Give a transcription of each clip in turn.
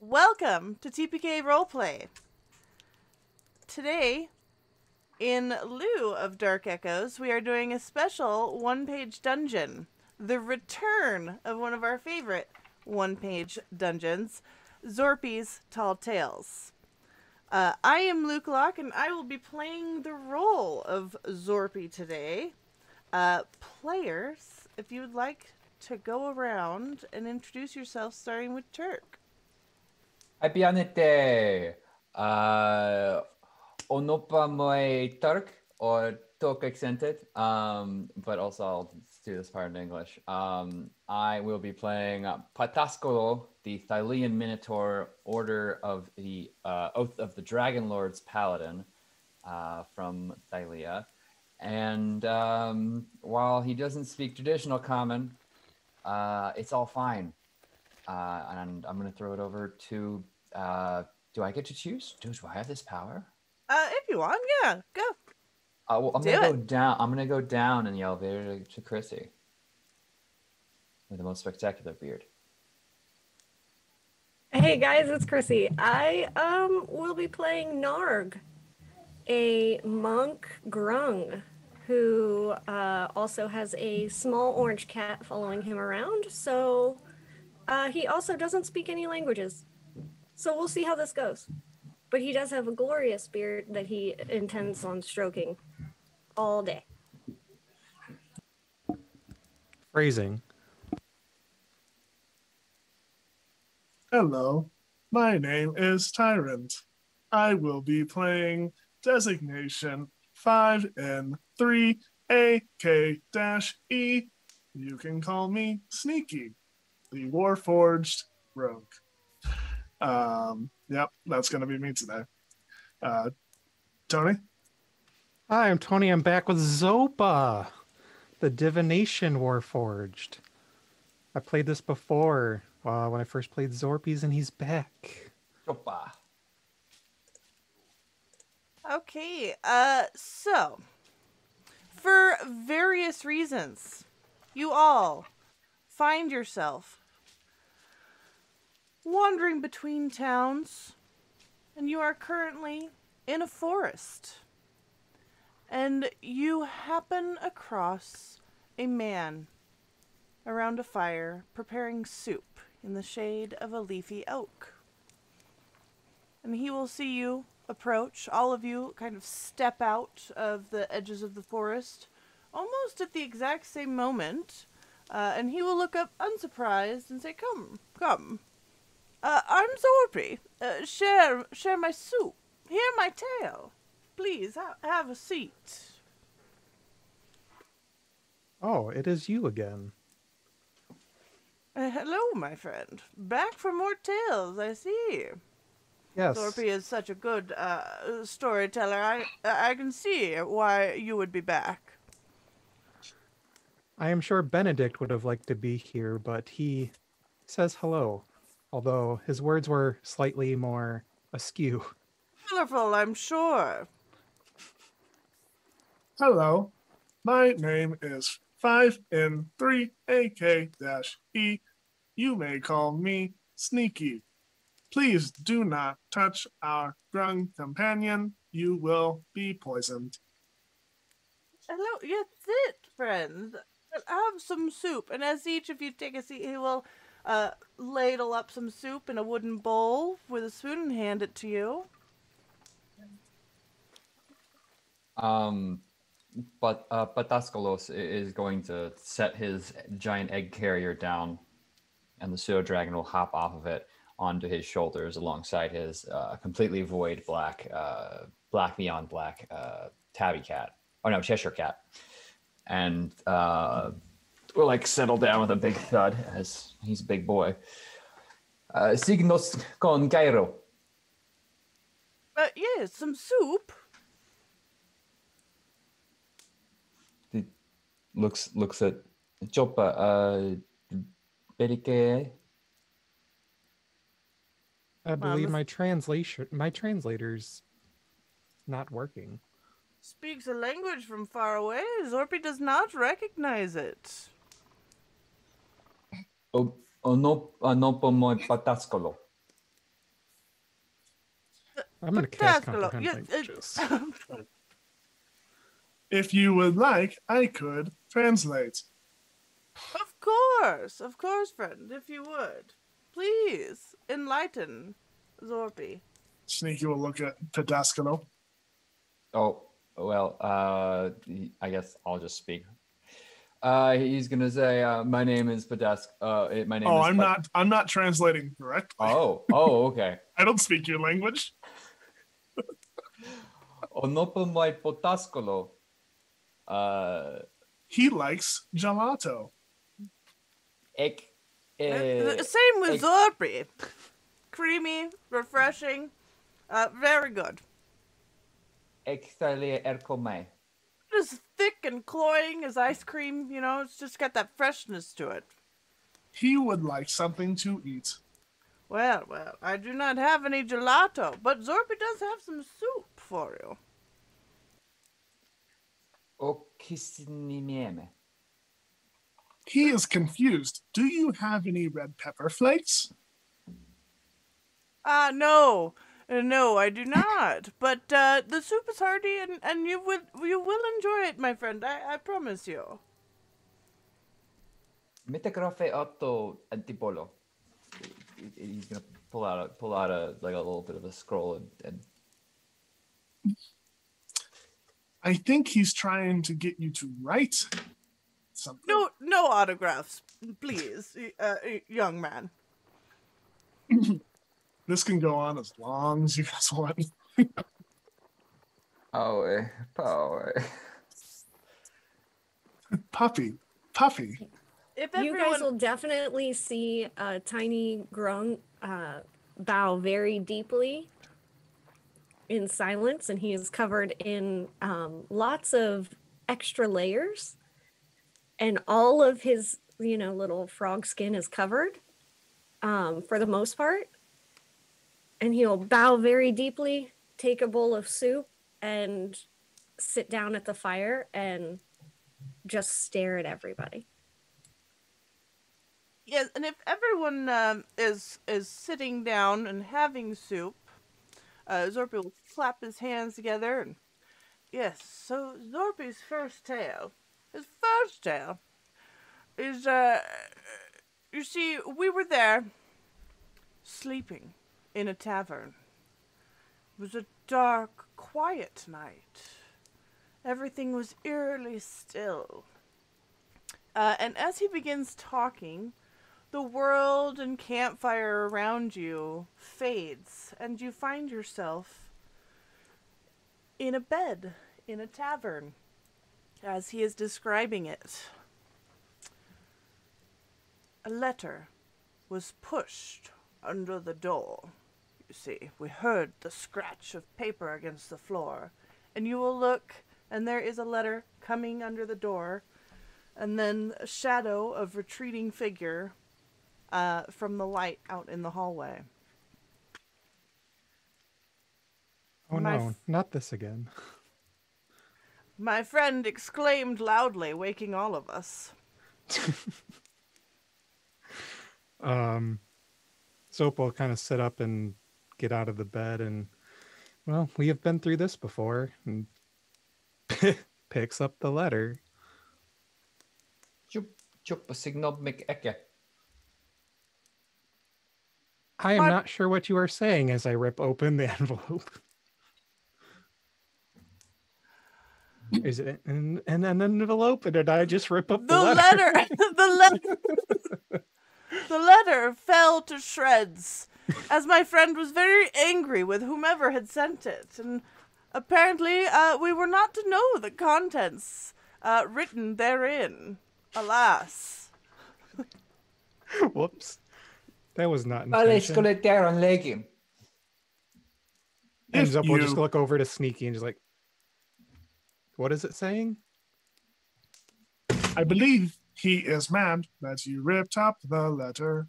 Welcome to TPK Roleplay. Today, in lieu of Dark Echoes, we are doing a special one-page dungeon. The return of one of our favorite one-page dungeons, Zorpy's Tall Tales. I am Luke Locke, and I will be playing the role of Zorpy today. Players, if you would like to go around and introduce yourself, starting with Turk. Hi pianete. Onopa moi Turk or Turk accented. But also I'll do this part in English. I will be playing Pataskolo, the Thylean Minotaur Order of the Oath of the Dragon Lord's Paladin from Thylea. And while he doesn't speak traditional common, it's all fine. And I'm going to throw it over to, do I get to choose? Do I have this power? If you want, yeah, go. Well, I'm going to go down. I'm going to go down in the elevator to Chrissy with the most spectacular beard. Hey guys, it's Chrissy. I will be playing Narg, a monk grung who also has a small orange cat following him around. So he also doesn't speak any languages. So we'll see how this goes. But he does have a glorious beard that he intends on stroking all day. Phrasing. Hello, my name is Tyrant. I will be playing Designation 5N3AK-E. You can call me Sneaky, the Warforged Rogue. Yep, that's going to be me today. Tony? Hi, I'm Tony. I'm back with Zopa, the Divination Warforged. I played this before when I first played Zorpy's, and he's back. Opa. Okay, so, for various reasons, you all find yourself wandering between towns, and you are currently in a forest. And you happen across a man around a fire preparing soup in the shade of a leafy oak. And he will see you approach. All of you kind of step out of the edges of the forest almost at the exact same moment. And he will look up unsurprised and say, Come. I'm Zorpy. Share my soup. Hear my tale. Please, have a seat. Oh, it is you again. Hello, my friend. Back for more tales, I see. Yes. Zorpy is such a good storyteller. I can see why you would be back. I am sure Benedict would have liked to be here, but he says hello, although his words were slightly more askew. Colorful, I'm sure. Hello, my name is 5N3AK-E. You may call me Sneaky. Please do not touch our grung companion. You will be poisoned. Hello, yes, sit, friends. Have some soup. And as each of you take a seat, he will ladle up some soup in a wooden bowl with a spoon and hand it to you. But Pataskolos is going to set his giant egg carrier down, and the pseudo dragon will hop off of it onto his shoulders alongside his completely void black beyond black tabby cat. Oh no, Cheshire cat. And we'll like settle down with a big thud as he's a big boy. Signos con Cairo. Yes, some soup. Looks at Chopa Berike. I believe my translator's not working. Speaks a language from far away. Zorpy does not recognize it. No po moi Pataskolo. I'm going to cast Potascolo. comprehend Yeah, languages. If you would like, I could translate. Of course, friend, if you would. Please, enlighten Zorpy. Sneaky will look at Pedascalo. Oh, well, I guess I'll just speak. He's gonna say, my name is Podask. My name is. I'm not translating correctly. Oh, okay. I don't speak your language. Onopomai Potascolo. He likes gelato. Same with Zorpy. Creamy, refreshing, very good. Just thick and cloying as ice cream, you know, it's just got that freshness to it. He would like something to eat. Well, I do not have any gelato, but Zorpy does have some soup for you. He is confused. Do you have any red pepper flakes? No, I do not. But the soup is hearty, and you will enjoy it, my friend. I promise you. Metagrafe otto antipolo. He's gonna pull out a like a little bit of a scroll and. I think he's trying to get you to write something. No autographs, please, young man. This can go on as long as you guys want. Power. Puffy. If You guys will definitely see a tiny grung bow very deeply in silence, and he is covered in lots of extra layers, and all of his little frog skin is covered for the most part, and he'll bow very deeply, take a bowl of soup, and sit down at the fire and just stare at everybody. Yes, and if everyone is sitting down and having soup, Zorpy will clap his hands together and yes. So Zorpy's first tale is you see, we were there sleeping in a tavern. It was a dark, quiet night. Everything was eerily still. And as he begins talking, the world and campfire around you fades, and you find yourself in a bed in a tavern, as he is describing it. A letter was pushed under the door. You see, we heard the scratch of paper against the floor, and you will look, and there is a letter coming under the door, and then a shadow of retreating figure from the light out in the hallway. Oh no, not this again. My friend exclaimed loudly, waking all of us. Soap will kind of sit up and get out of the bed, and well, we have been through this before, and picks up the letter. I am not sure what you are saying as I rip open the envelope. Is it an envelope, or did I just rip up the letter? The letter fell to shreds, as my friend was very angry with whomever had sent it, and apparently we were not to know the contents written therein. Alas. Whoops. That was not intention. And Zup will just look over to Sneaky and just like, what is it saying? I believe he is mad that you ripped up the letter.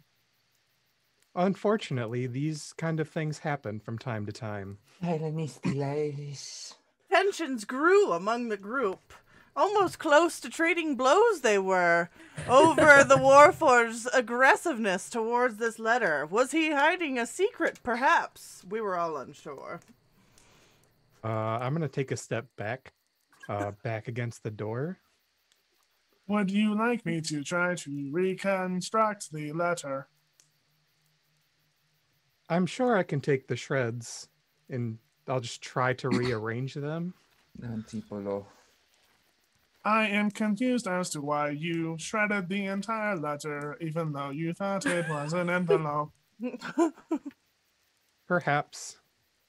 Unfortunately, these kind of things happen from time to time. Tensions grew among the group. Almost close to trading blows they were over the Warforged's aggressiveness towards this letter. Was he hiding a secret, perhaps? We were all unsure. I'm gonna take a step back, back against the door. Would you like me to try to reconstruct the letter? I'm sure I can take the shreds, and I'll just try to rearrange them. Antipolo. I am confused as to why you shredded the entire letter, even though you thought it was an envelope. Perhaps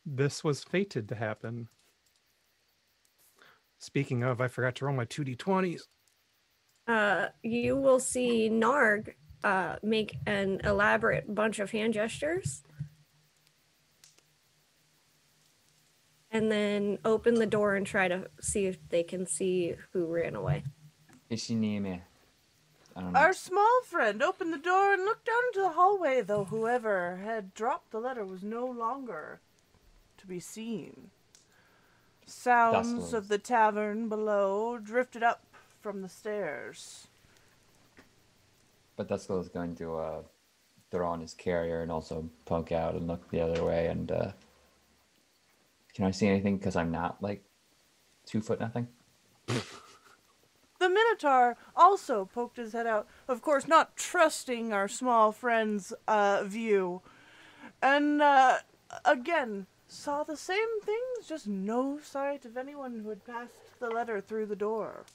this was fated to happen. Speaking of, I forgot to roll my 2d20s. You will see Narg make an elaborate bunch of hand gestures. And then open the door and try to see if they can see who ran away. Ishinime. I don't know. Our small friend opened the door and looked down into the hallway, though whoever had dropped the letter was no longer to be seen. Sounds of the tavern below drifted up from the stairs. But Duskull is going to throw on his carrier and also poke out and look the other way. And can I see anything? Because I'm not like 2 foot nothing. The Minotaur also poked his head out, of course not trusting our small friend's view. And again, saw the same things, just no sight of anyone who had passed the letter through the door.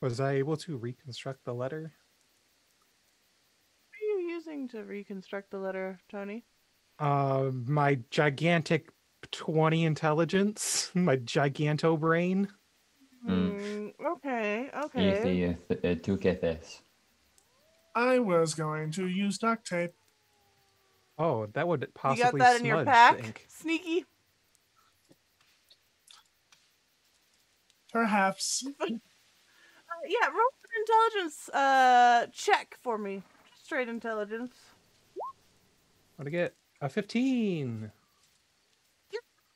Was I able to reconstruct the letter? What are you using to reconstruct the letter, Tony? My gigantic 20 intelligence, my giganto brain. Okay. Tu que this? I was going to use duct tape. Oh, that would You possibly got that in your smudge pack? ink. Sneaky? Perhaps. Yeah, roll an intelligence check for me. Just straight intelligence. What'd I get? A 15.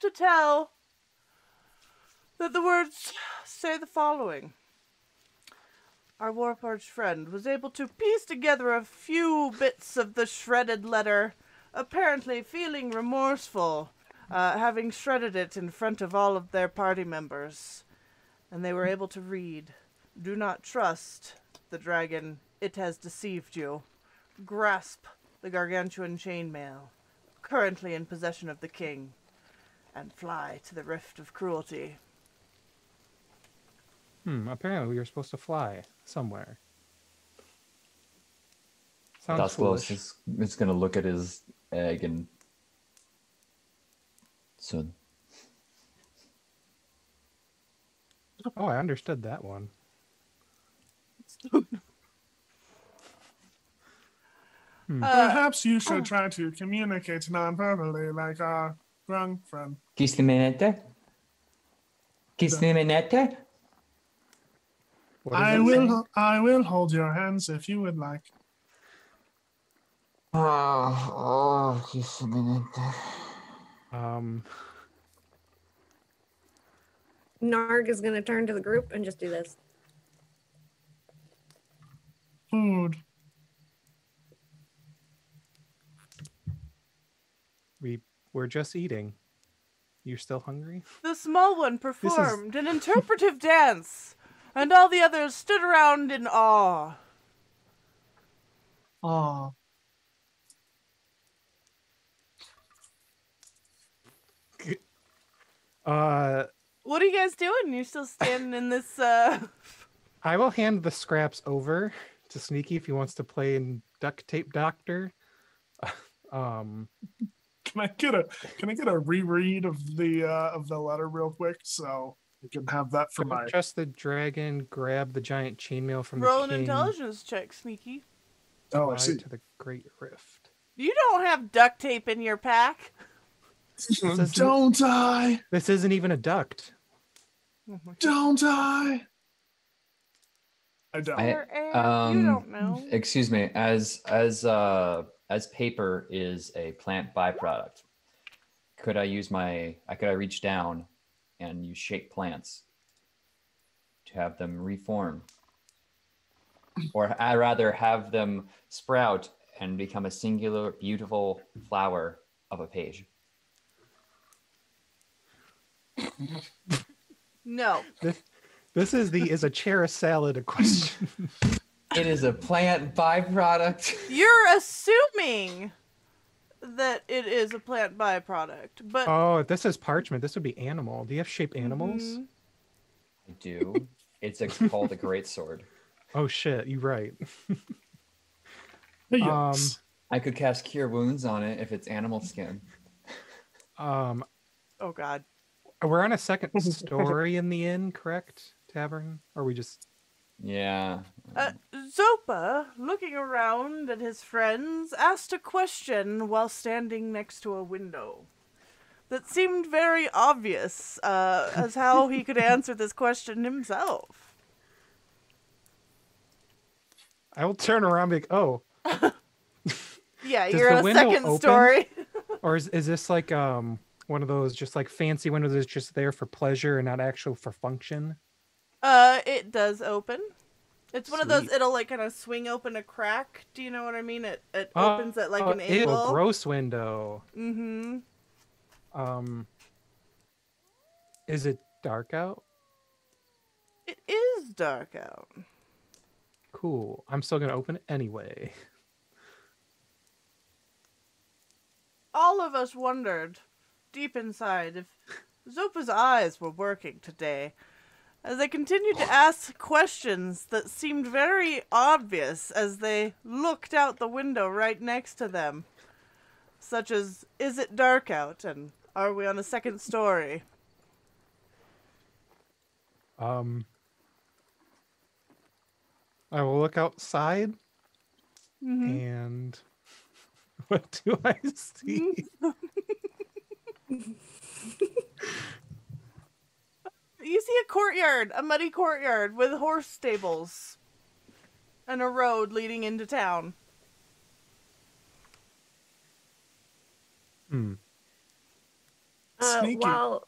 To tell that the words say the following. Our Warforged friend was able to piece together a few bits of the shredded letter, apparently feeling remorseful, having shredded it in front of all of their party members. And they were able to read, "Do not trust the dragon, it has deceived you. Grasp the gargantuan chainmail, currently in possession of the king, and fly to the rift of cruelty." Apparently we were supposed to fly somewhere. Sounds Duskull foolish. is going to look at his egg and... Son. Oh, I understood that one. Perhaps you should try to communicate non-verbally like our grung friend. Kislimenete? Kislimenete? What does it say? I will hold your hands if you would like. Kislimenete. Narg is going to turn to the group and just do this. Food. We're just eating. You're still hungry? The small one performed an interpretive dance, and all the others stood around in awe. Aw. What are you guys doing? You're still standing in this, I will hand the scraps over to Sneaky if he wants to play in Duct Tape Doctor. Can I get a reread of the letter real quick so I can have that for my... Trust the dragon, grab the giant chainmail from roll the an king. intelligence check, Sneaky. Oh, I fly see. to the Great Rift. You don't have duct tape in your pack. Don't I? This isn't even a duct. Don't I? I don't. Air, you don't know. Excuse me. As paper is a plant byproduct, could I reach down and use shape plants to have them reform? Or I rather have them sprout and become a singular beautiful flower of a page. No. This is a chair a salad a question. It is a plant byproduct. You're assuming that it is a plant byproduct, but Oh, if this is parchment, this would be animal. Do you have shaped animals? I do. It's called a great sword. Oh shit, you're right. Yes. I could cast Cure Wounds on it if it's animal skin. oh god. We're on a second story in the inn, correct? Tavern? Or we just... Yeah. Zopa, looking around at his friends, asked a question while standing next to a window that seemed very obvious as how he could answer this question himself. I will turn around and be like, oh. Yeah, Does you're the in a window second open? story. Or is this like one of those just like fancy windows that's just there for pleasure and not actual for function? It does open. It's one of those, Sweet. it'll like kind of swing open a crack. Do you know what I mean? It opens at like an Ew, angle. gross window. Mm-hmm. Is it dark out? It is dark out. Cool. I'm still gonna open it anyway. All of us wondered, deep inside, if Zopa's eyes were working today, as they continued to ask questions that seemed very obvious as they looked out the window right next to them, such as, is it dark out, and are we on a second story? I will look outside and what do I see? You see a courtyard, a muddy courtyard with horse stables and a road leading into town. Sneaky. While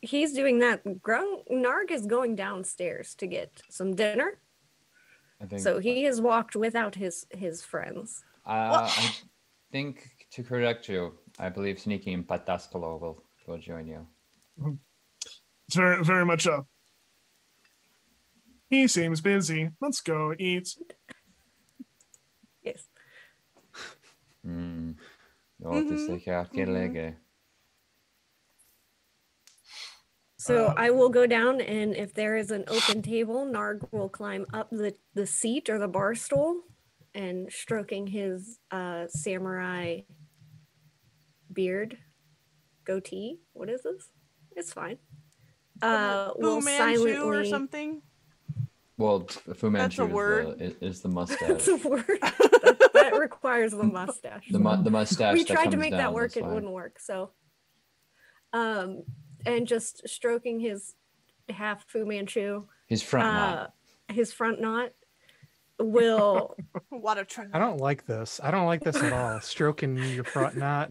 he's doing that, Narg is going downstairs to get some dinner. I think. So he has walked without his friends. I think to correct you, I believe Sneaky and Patascolo will join you. It's very, very much up. He seems busy. Let's go eat. Yes. Låter sig läge. So I will go down, and if there is an open table, Narg will climb up the seat or the bar stool and stroking his samurai beard, goatee. What is this? It's fine. Will Fu Manchu or silently... something? Well, Fu Manchu That's a word. is the mustache. That's a word. That requires the mustache. The mustache. We that tried to comes make down, that work, that's it fine. wouldn't work. So, and just stroking his half Fu Manchu, His front knot. his front knot will. What a trend. I don't like this. I don't like this at all. Stroking your front knot.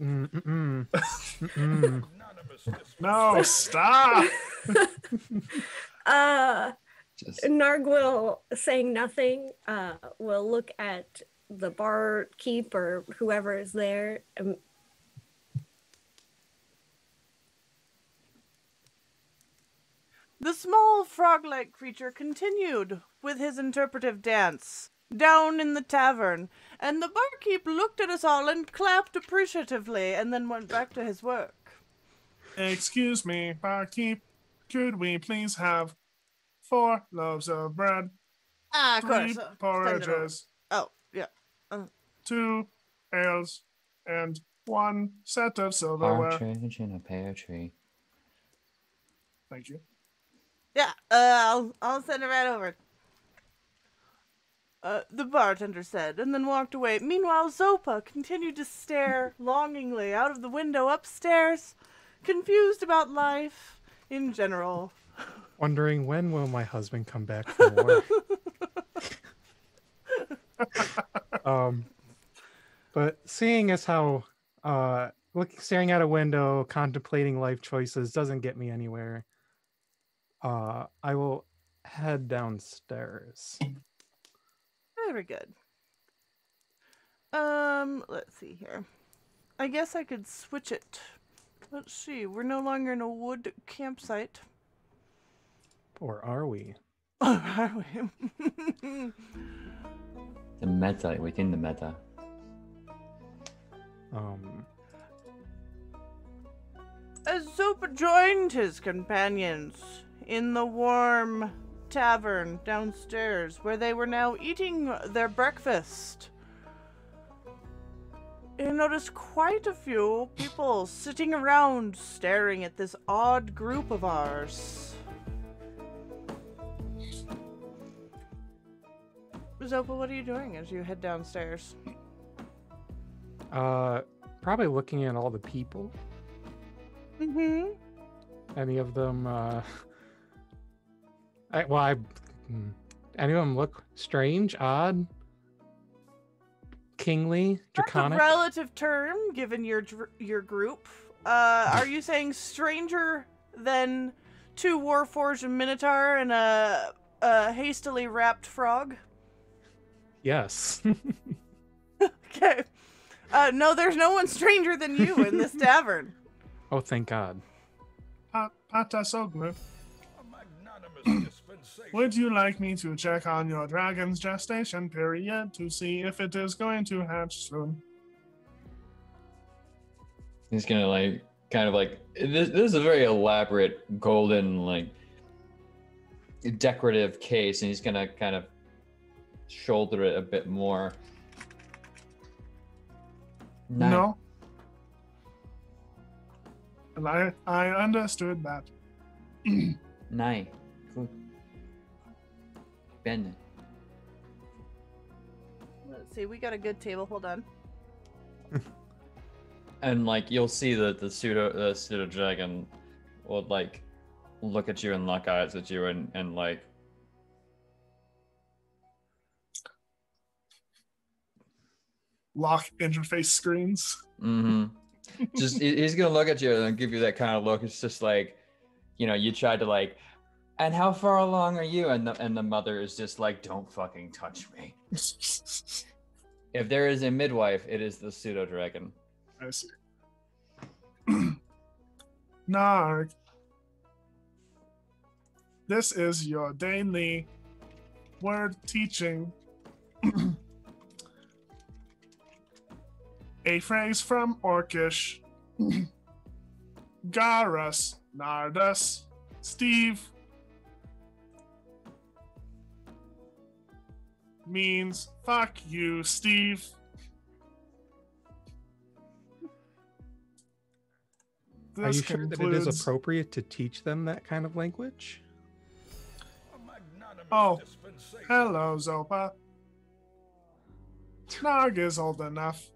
No, stop. Just, Narg will, saying nothing, will look at the barkeep or whoever is there. The small frog-like creature continued with his interpretive dance down in the tavern, and the barkeep looked at us all and clapped appreciatively and then went back to his work. Excuse me, barkeep. Could we please have 4 loaves of bread, Ah, of 3 course. Send it over. porridges, Oh, yeah. 2 ales, and 1 set of silverware? partridge in a pear tree. Thank you. Yeah, I'll send it right over. The bartender said, and then walked away. Meanwhile, Zopa continued to stare longingly out of the window upstairs, confused about life in general. Wondering when will my husband come back for more. But seeing as how staring out a window, contemplating life choices doesn't get me anywhere, I will head downstairs. Very good. Let's see here. I guess I could switch it Let's see. We're no longer in a wood campsite. Or are we? Are we? The meta, within the meta. As Zopa joined his companions in the warm tavern downstairs, where they were now eating their breakfast, you noticed quite a few people sitting around staring at this odd group of ours. Zopa, what are you doing as you head downstairs? Probably looking at all the people. Mm-hmm. Any of them, any of them look strange, odd, kingly, draconic? That's a relative term, given your group. Are you saying stranger than 2 Warforged Minotaur and a hastily wrapped frog? Yes. Okay. No, there's no one stranger than you in this tavern. Oh, thank God. Patasoglu, would you like me to check on your dragon's gestation period to see if it is going to hatch soon? He's gonna like, kind of like, this is a very elaborate golden, like, decorative case, and he's gonna kind of shoulder it a bit more. No. And I understood that. Nine. Good. Bend it. Let's see, we got a good table. Hold on. And like you'll see that the pseudo dragon will like look at you and lock eyes at you and like lock interface screens. mm-hmm. Just he's gonna look at you and give you that kind of look. It's just like, you know, you tried to like, and how far along are you? And the mother is just like, don't fucking touch me. If there is a midwife, it is the pseudo dragon. I see. Narg, this is your daily word teaching. A phrase from Orcish. Garus, Nardus, Steve. Means fuck you, Steve. Are you sure that it is appropriate to teach them that kind of language? Oh, hello, Zopa. Narg is old enough.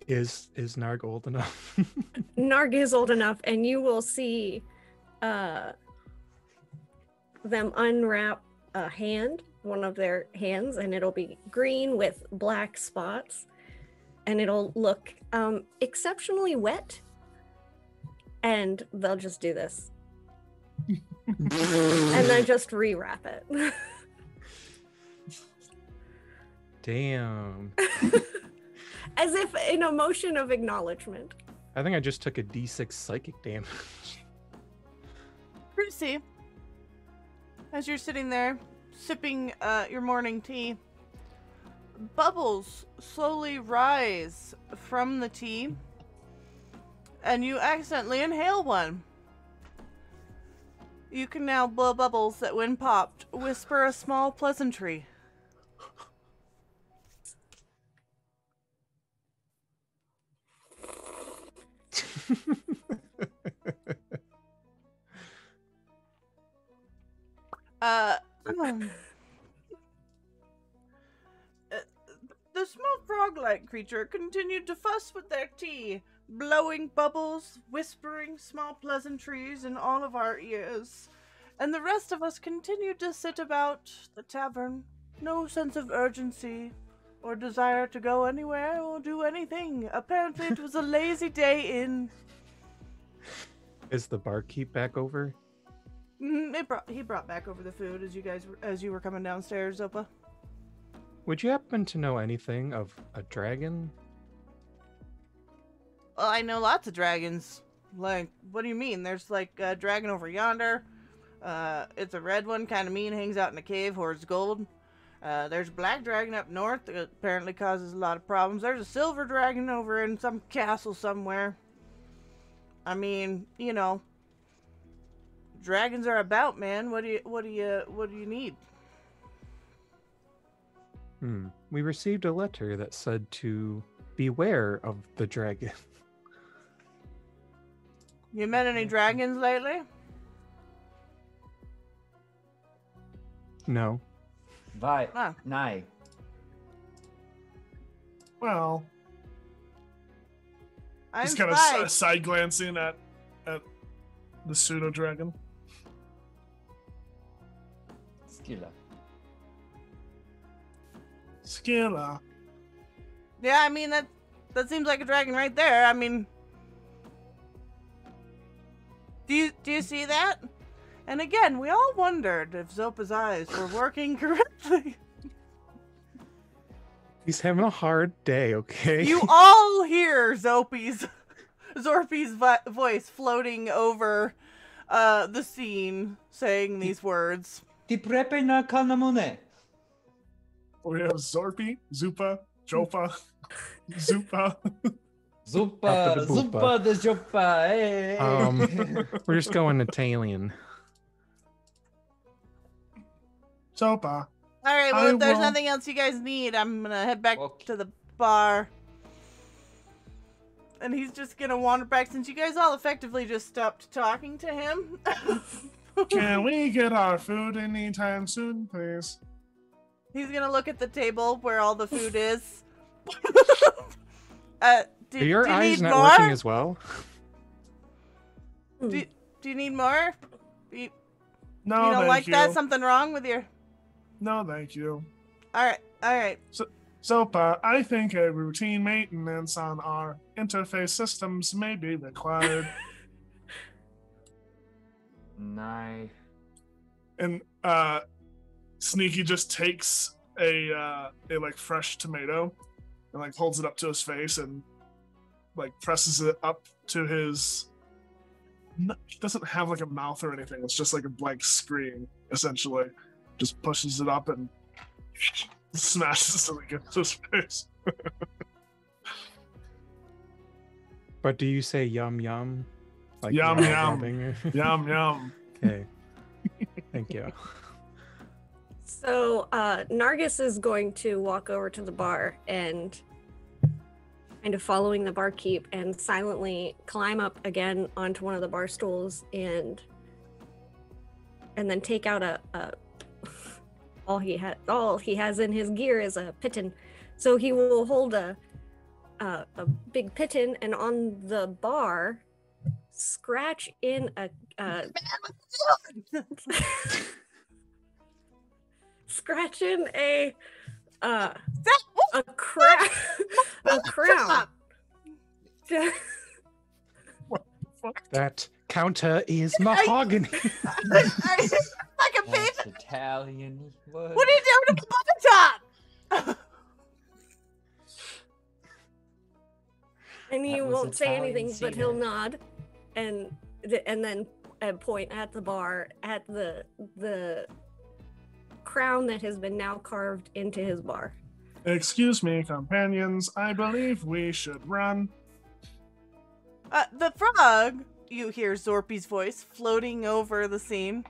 Is Narg old enough? Narg is old enough, and you will see them unwrap a hand, one of their hands, and it'll be green with black spots, and it'll look exceptionally wet, and they'll just do this. And then just rewrap it. Damn. As if in a motion of acknowledgement. I think I just took a D6 psychic damage. Brucey, as you're sitting there sipping your morning tea, bubbles slowly rise from the tea, and you accidentally inhale one. You can now blow bubbles that, when popped, whisper a small pleasantry. The small frog-like creature continued to fuss with their tea, blowing bubbles, whispering small pleasantries in all of our ears, and the rest of us continued to sit about the tavern, no sense of urgency or desire to go anywhere or do anything. Apparently it was a lazy day in. Is the barkeep back over? He brought back over the food as you were coming downstairs, Zopa. Would you happen to know anything of a dragon? Well, I know lots of dragons. Like, what do you mean? There's like a dragon over yonder. It's a red one, kind of mean, hangs out in a cave, hoards gold. There's a black dragon up north that apparently causes a lot of problems. There's a silver dragon over in some castle somewhere. I mean, you know, dragons are about, man. What do you need? We received a letter that said to beware of the dragon. You met any dragons lately? No. Vai. Ah. Nai. Well, I'm he's kind Spy. of side glancing at the pseudo dragon. Skilla. Skilla. Yeah, I mean, that seems like a dragon right there. I mean, do you see that? And again, we all wondered if Zopa's eyes were working correctly. He's having a hard day, okay? You all hear Zorpy's voice floating over the scene, saying these words. Ti prepe na kanamone. We have Zorpy, Zupa, Jopa, Zupa. Zupa, After the boopa. Zupa the Jopa. Hey. We're just going Italian. Zopa. All right, well, if there's will- nothing else you guys need, I'm gonna head back Okay. to the bar. And he's just gonna wander back since you guys all effectively just stopped talking to him. Can we get our food anytime soon, please? He's gonna look at the table where all the food is. Do Are your you eyes need not more? working as well? Do you need more? You No, don't thank like you. that? Something wrong with your... No, thank you. All right. Zopa, I think a routine maintenance on our interface systems may be required. Nai. And Sneaky just takes a like fresh tomato and like holds it up to his face and like presses it up to his. He doesn't have like a mouth or anything. It's just like a blank screen, essentially. Just pushes it up and smashes it against his face. But do you say yum yum? Like Yum, while yum. rubbing? Yum yum. Okay. Thank you. So Nargis is going to walk over to the bar and kind of following the barkeep and silently climb up again onto one of the bar stools and then take out a all he has in his gear is a piton. So he will hold a big piton and on the bar scratch in a scratch in a crown. That counter is mahogany. Like a baby. That's Italian. What? What are you doing to the button top? And he That was won't say Italian anything, but he'll seaman. nod and then point at the bar at the crown that has been now carved into his bar. Excuse me, companions. I believe we should run. The frog, you hear Zorpy's voice floating over the scene,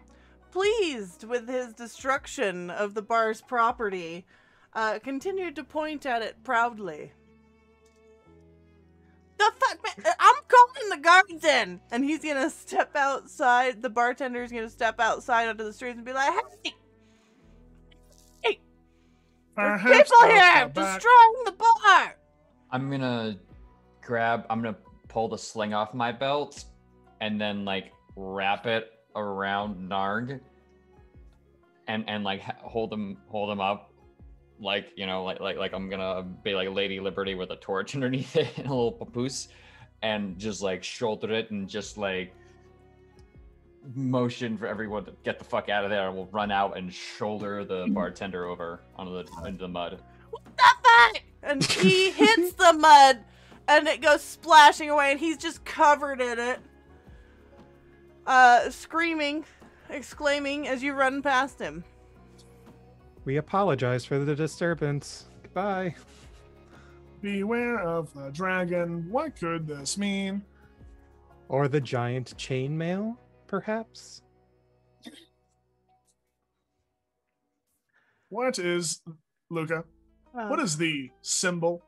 pleased with his destruction of the bar's property, continued to point at it proudly. The fuck, man? I'm calling the guards in! And he's gonna step outside, the bartender's gonna step outside onto the streets and be like, hey! There's Perhaps people they'll here come back. destroying the bar! I'm gonna pull the sling off my belt and then like wrap it around Narg and like hold him up like, you know, like I'm gonna be like Lady Liberty with a torch underneath it and a little papoose and just like shoulder it and just like motion for everyone to get the fuck out of there and we'll run out and shoulder the bartender over into the mud. What the fuck? And he hits the mud and it goes splashing away, and he's just covered in it. Screaming, exclaiming as you run past him. We apologize for the disturbance. Goodbye. Beware of the dragon. What could this mean? Or the giant chainmail, perhaps? What is, Luca? What is the symbol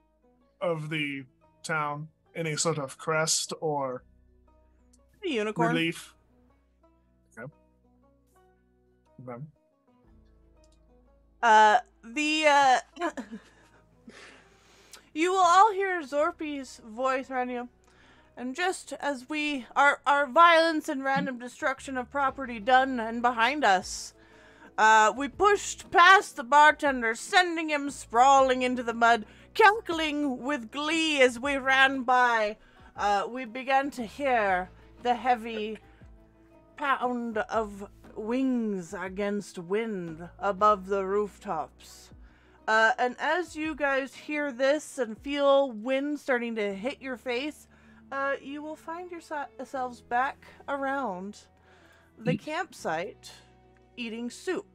of the town? Any sort of crest or a unicorn? Relief? Okay. You will all hear Zorpy's voice around you. And just as our violence and random destruction of property done and behind us, we pushed past the bartender, sending him sprawling into the mud, cackling with glee as we ran by. We began to hear the heavy pound of wings against wind above the rooftops. And as you guys hear this and feel wind starting to hit your face, you will find yourselves back around the campsite eating soup.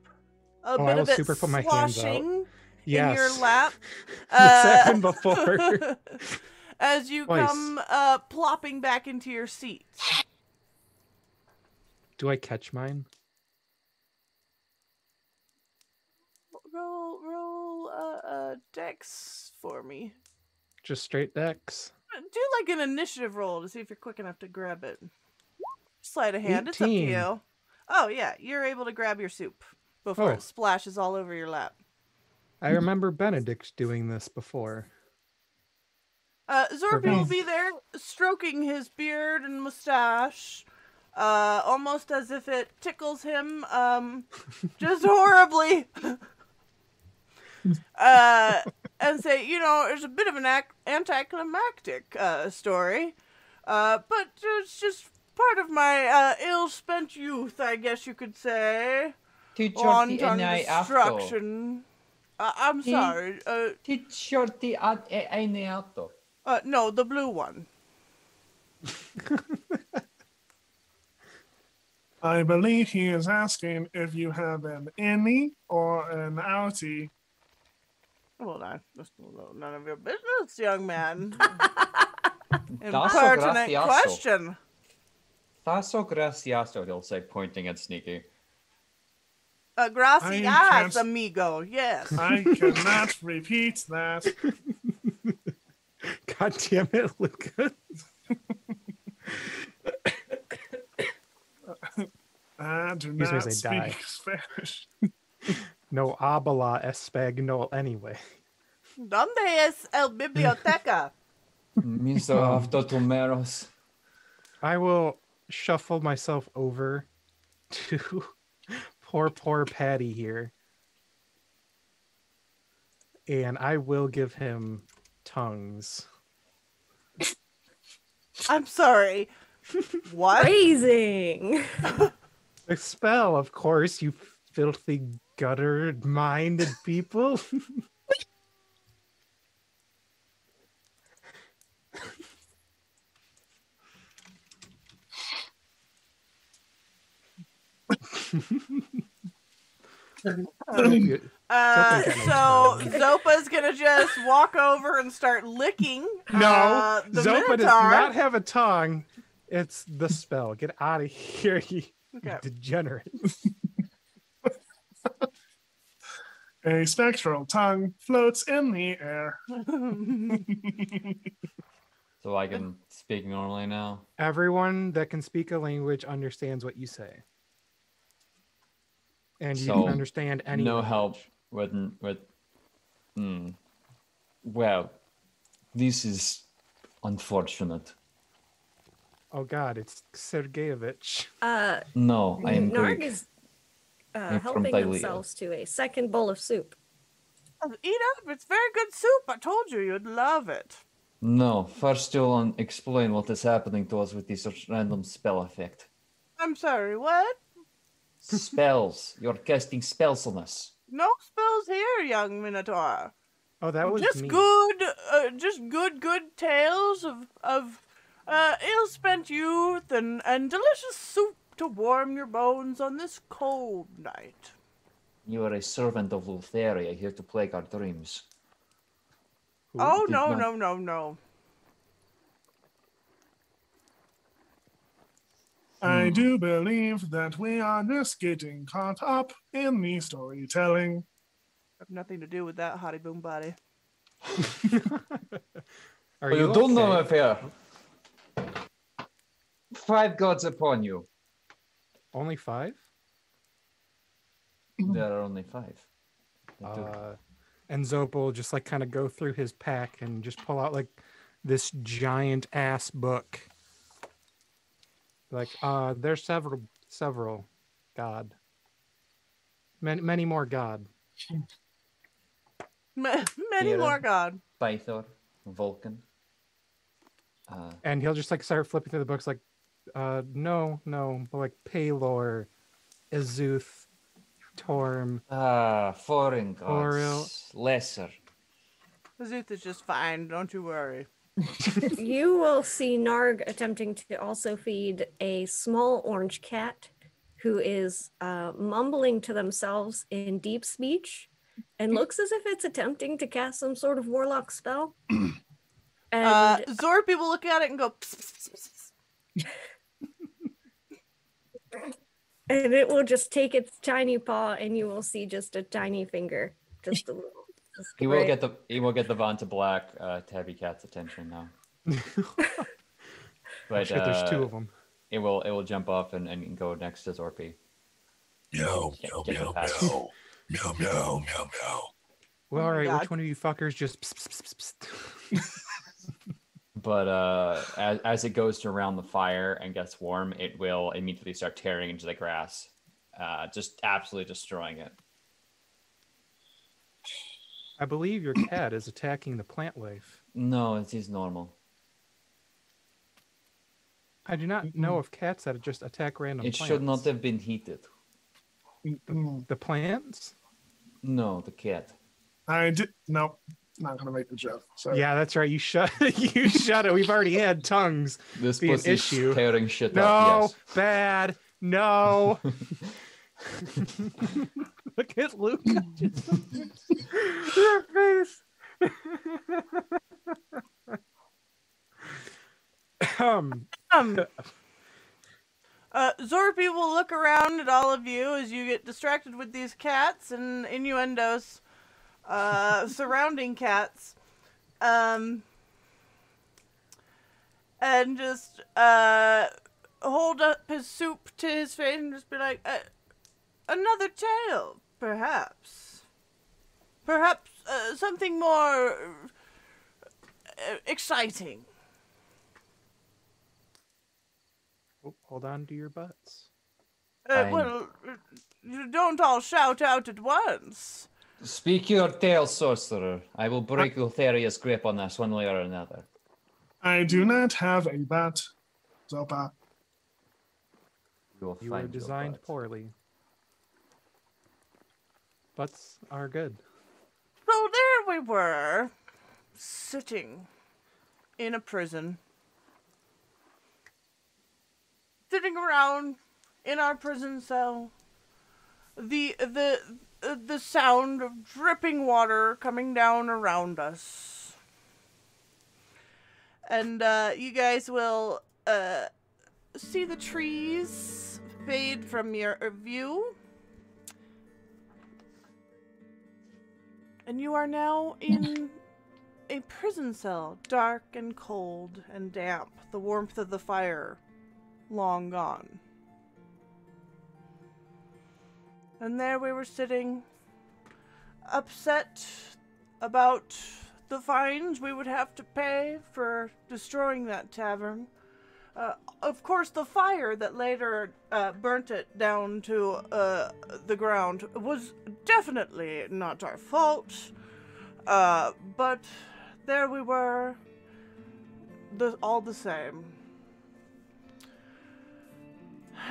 A bit of it super put my hands out. sloshing Yes. in your lap. This happened before. As you Twice. come plopping back into your seat. Do I catch mine? Roll dex for me. Just straight decks. Do like an initiative roll to see if you're quick enough to grab it. Sleight of hand, it's up to 18. you. Oh yeah, you're able to grab your soup before Oh. it splashes all over your lap. I remember Benedict doing this before. Zorpy will be there, stroking his beard and mustache, almost as if it tickles him, just horribly. And say, there's a bit of an anticlimactic story, but it's just part of my ill-spent youth, I guess you could say. Wanton destruction. I'm sorry. No, the blue one. I believe he is asking if you have an innie or an outie. Well, that's none of your business, young man. That's Impertinent gracioso. question. That's so gracioso, he'll say, pointing at Sneaky. Gracias, amigo. Yes. I cannot repeat that. God damn it, Luca. I do Excuse me not as I die. speak Spanish. No habla español anyway. ¿Dónde es el biblioteca? Miso autotumeros. I will shuffle myself over to poor Patty here. And I will give him tongues. I'm sorry. What? Phrasing. A spell, of course, you filthy gutter-minded people. So Zopa's gonna just walk over and start licking. No, the Zopa does Minotaur. not have a tongue. It's the spell. Get out of here, you Okay. degenerate. A spectral tongue floats in the air. So I can speak normally now. Everyone that can speak a language understands what you say. And you So, can understand any No language. help with. Well, this is unfortunate. Oh God, it's Sergeyevich. No, I am Narg Greek. is I'm from helping Thailand. themselves to a second bowl of soup. Eat up. It's very good soup. I told you you'd love it. No, first you'll explain what is happening to us with this random spell effect. I'm sorry, what? Spells. You're casting spells on us. No spells here, young Minotaur. Oh, that was just me. good tales of ill-spent youth and delicious soup to warm your bones on this cold night. You are a servant of Lutheria, here to plague our dreams. Oh, did no, not- no. I do believe that we are just getting caught up in the storytelling. Have nothing to do with that, hottie boom body. Are You you don't know okay? if here. 5 gods upon you. Only 5? There are only 5. And Zopa will just like kind of go through his pack and just pull out like this giant ass book. Like, there's several God. Many more God. Many Hera. more, God. Pythor, Vulcan. And he'll just like start flipping through the books like, no, but like Palor, Azuth, Torm. Foreign gods. Oriel. Lesser. Azuth is just fine, don't you worry. You will see Narg attempting to also feed a small orange cat who is mumbling to themselves in deep speech and looks as if it's attempting to cast some sort of warlock spell. And Zorpy will look at it and go, pss, pss, pss, pss. and it will just take its tiny paw and you will see just a tiny finger. Just a little. just He will right- get the Vanta Black tabby cat's attention now. But Shit, there's 2 of them. It will jump up and go next to Zorpy. Meow, Get meow, the meow, pass. meow. Meow, meow, meow, meow. Well, Oh all my right, God. which one of you fuckers just pss, pss, pss, pss. But as it goes to around the fire and gets warm, it will immediately start tearing into the grass, just absolutely destroying it. I believe your cat is attacking the plant life. No, he's normal. I do not know of cats that just attack random It plants. should not have been heated. The plants? No, the cat. I did no, not gonna make the joke. So Yeah, that's right. You shut you shut it. We've already had tongues. This Be an pussy's issue. tearing shit No, up. Yes. bad. No. Look at Luke. Your face. Zorpy will look around at all of you as you get distracted with these cats and innuendos surrounding cats. And just hold up his soup to his face and just be like, another tale, perhaps. Perhaps something more exciting. Oh, hold on to your butts. Fine. Well, you don't all shout out at once. Speak your tale, sorcerer. I will break Lutheria's grip on this one way or another. I do not have a bat, Zopa. We will You were find your designed butt. poorly. Butts are good. So there we were, sitting in a prison. Sitting around in our prison cell. The sound of dripping water coming down around us. And you guys will see the trees fade from your view. And you are now in a prison cell, dark and cold and damp, the warmth of the fire long gone. And there we were sitting, upset about the fines we would have to pay for destroying that tavern. Of course, the fire that later burnt it down to the ground was definitely not our fault. But there we were, all the same.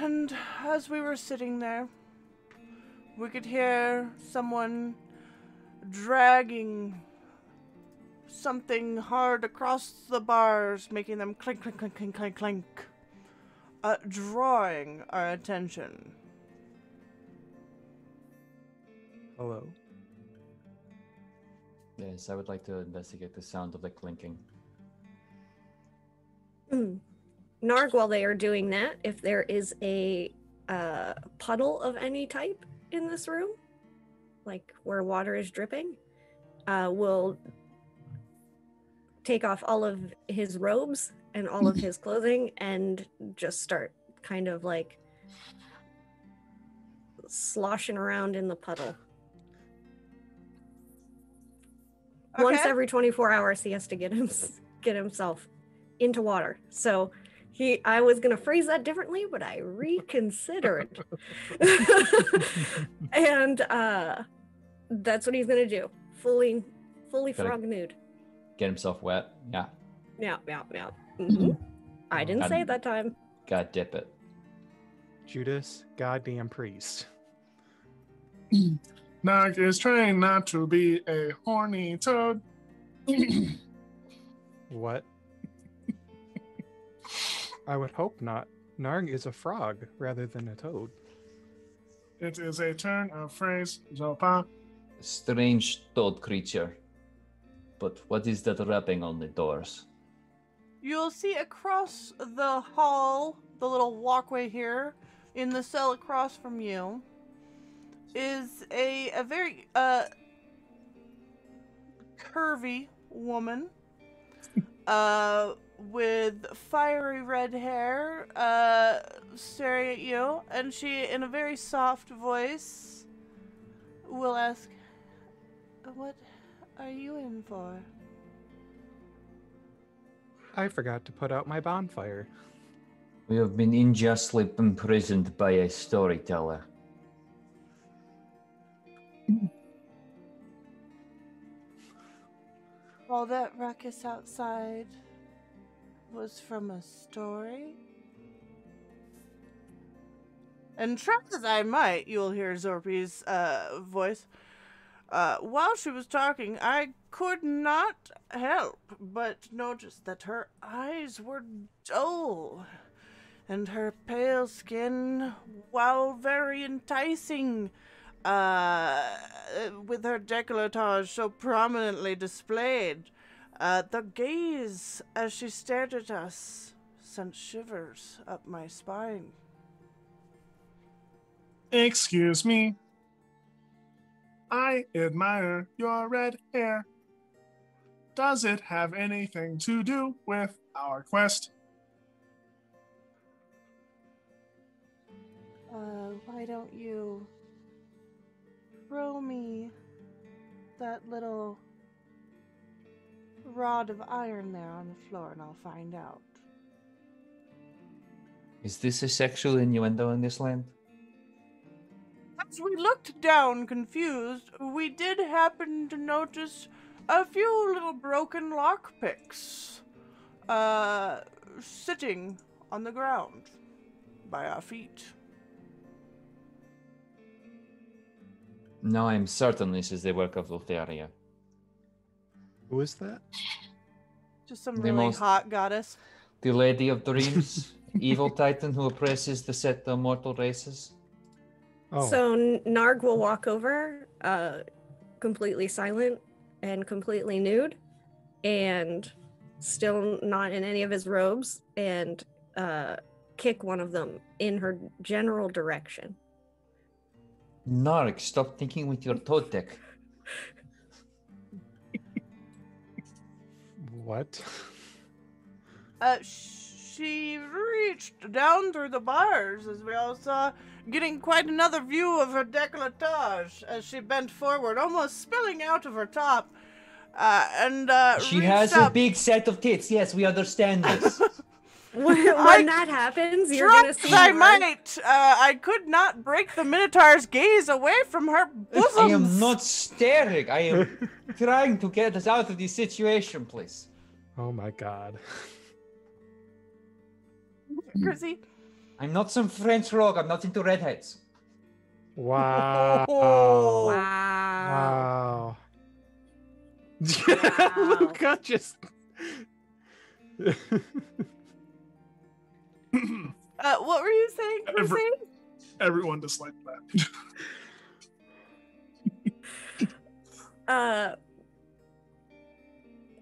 And as we were sitting there, we could hear someone dragging something hard across the bars, making them clink, clink, clink, clink, clink, clink, drawing our attention. Hello. Yes, I would like to investigate the sound of the clinking. Narg, while they are doing that, if there is a puddle of any type in this room, like where water is dripping, will take off all of his robes and all of his clothing and just start kind of like sloshing around in the puddle. Okay. Once every 24 hours, he has to get himself into water. So I was gonna phrase that differently, but I reconsidered. And that's what he's gonna do. Fully frog nude. Get himself wet. Yeah. Yeah. Mm-hmm. I didn't say it that time. God dip it. Judas, goddamn priest. Narg is trying not to be a horny toad. What? I would hope not. Narg is a frog rather than a toad. It is a turn of phrase, Zorpy. Strange toad creature. But what is that rapping on the doors? You'll see across the hall, the little walkway here, in the cell across from you, is a very curvy woman with fiery red hair staring at you, and she, in a very soft voice, will ask, "What are you in for?" I forgot to put out my bonfire. We have been unjustly imprisoned by a storyteller. All that ruckus outside was from a story? And try as I might, you'll hear Zorpy's voice. While she was talking, I could not help but notice that her eyes were dull, and her pale skin, while very enticing, with her décolletage so prominently displayed, the gaze as she stared at us sent shivers up my spine. Excuse me. I admire your red hair. Does it have anything to do with our quest? Why don't you throw me that little rod of iron there on the floor and I'll find out. Is this a sexual innuendo in this land? As we looked down confused, we did happen to notice a few little broken lockpicks sitting on the ground by our feet. No, I'm certain this is the work of Lutheria. Who is that? Just some The really most- hot goddess. The Lady of Dreams, evil titan who oppresses the set of mortal races. Oh, So Narg will walk over, completely silent and completely nude, and still not in any of his robes, and kick one of them in her general direction. Narg, stop thinking with your toe dick. what? She reached down through the bars, as we all saw, getting quite another view of her décolletage as she bent forward, almost spilling out of her top. She reached has up. a big set of tits. Yes, we understand this. When that happens, you're gonna see I Narg. might. I could not break the Minotaur's gaze away from her bosoms. I am not staring. I am trying to get us out of this situation, please. Oh my god. Chrissy. I'm not some French rogue. I'm not into redheads. Wow. Oh. Wow. Wow. Wow. Luca just. What were you saying, Chrissy? Everyone disliked that.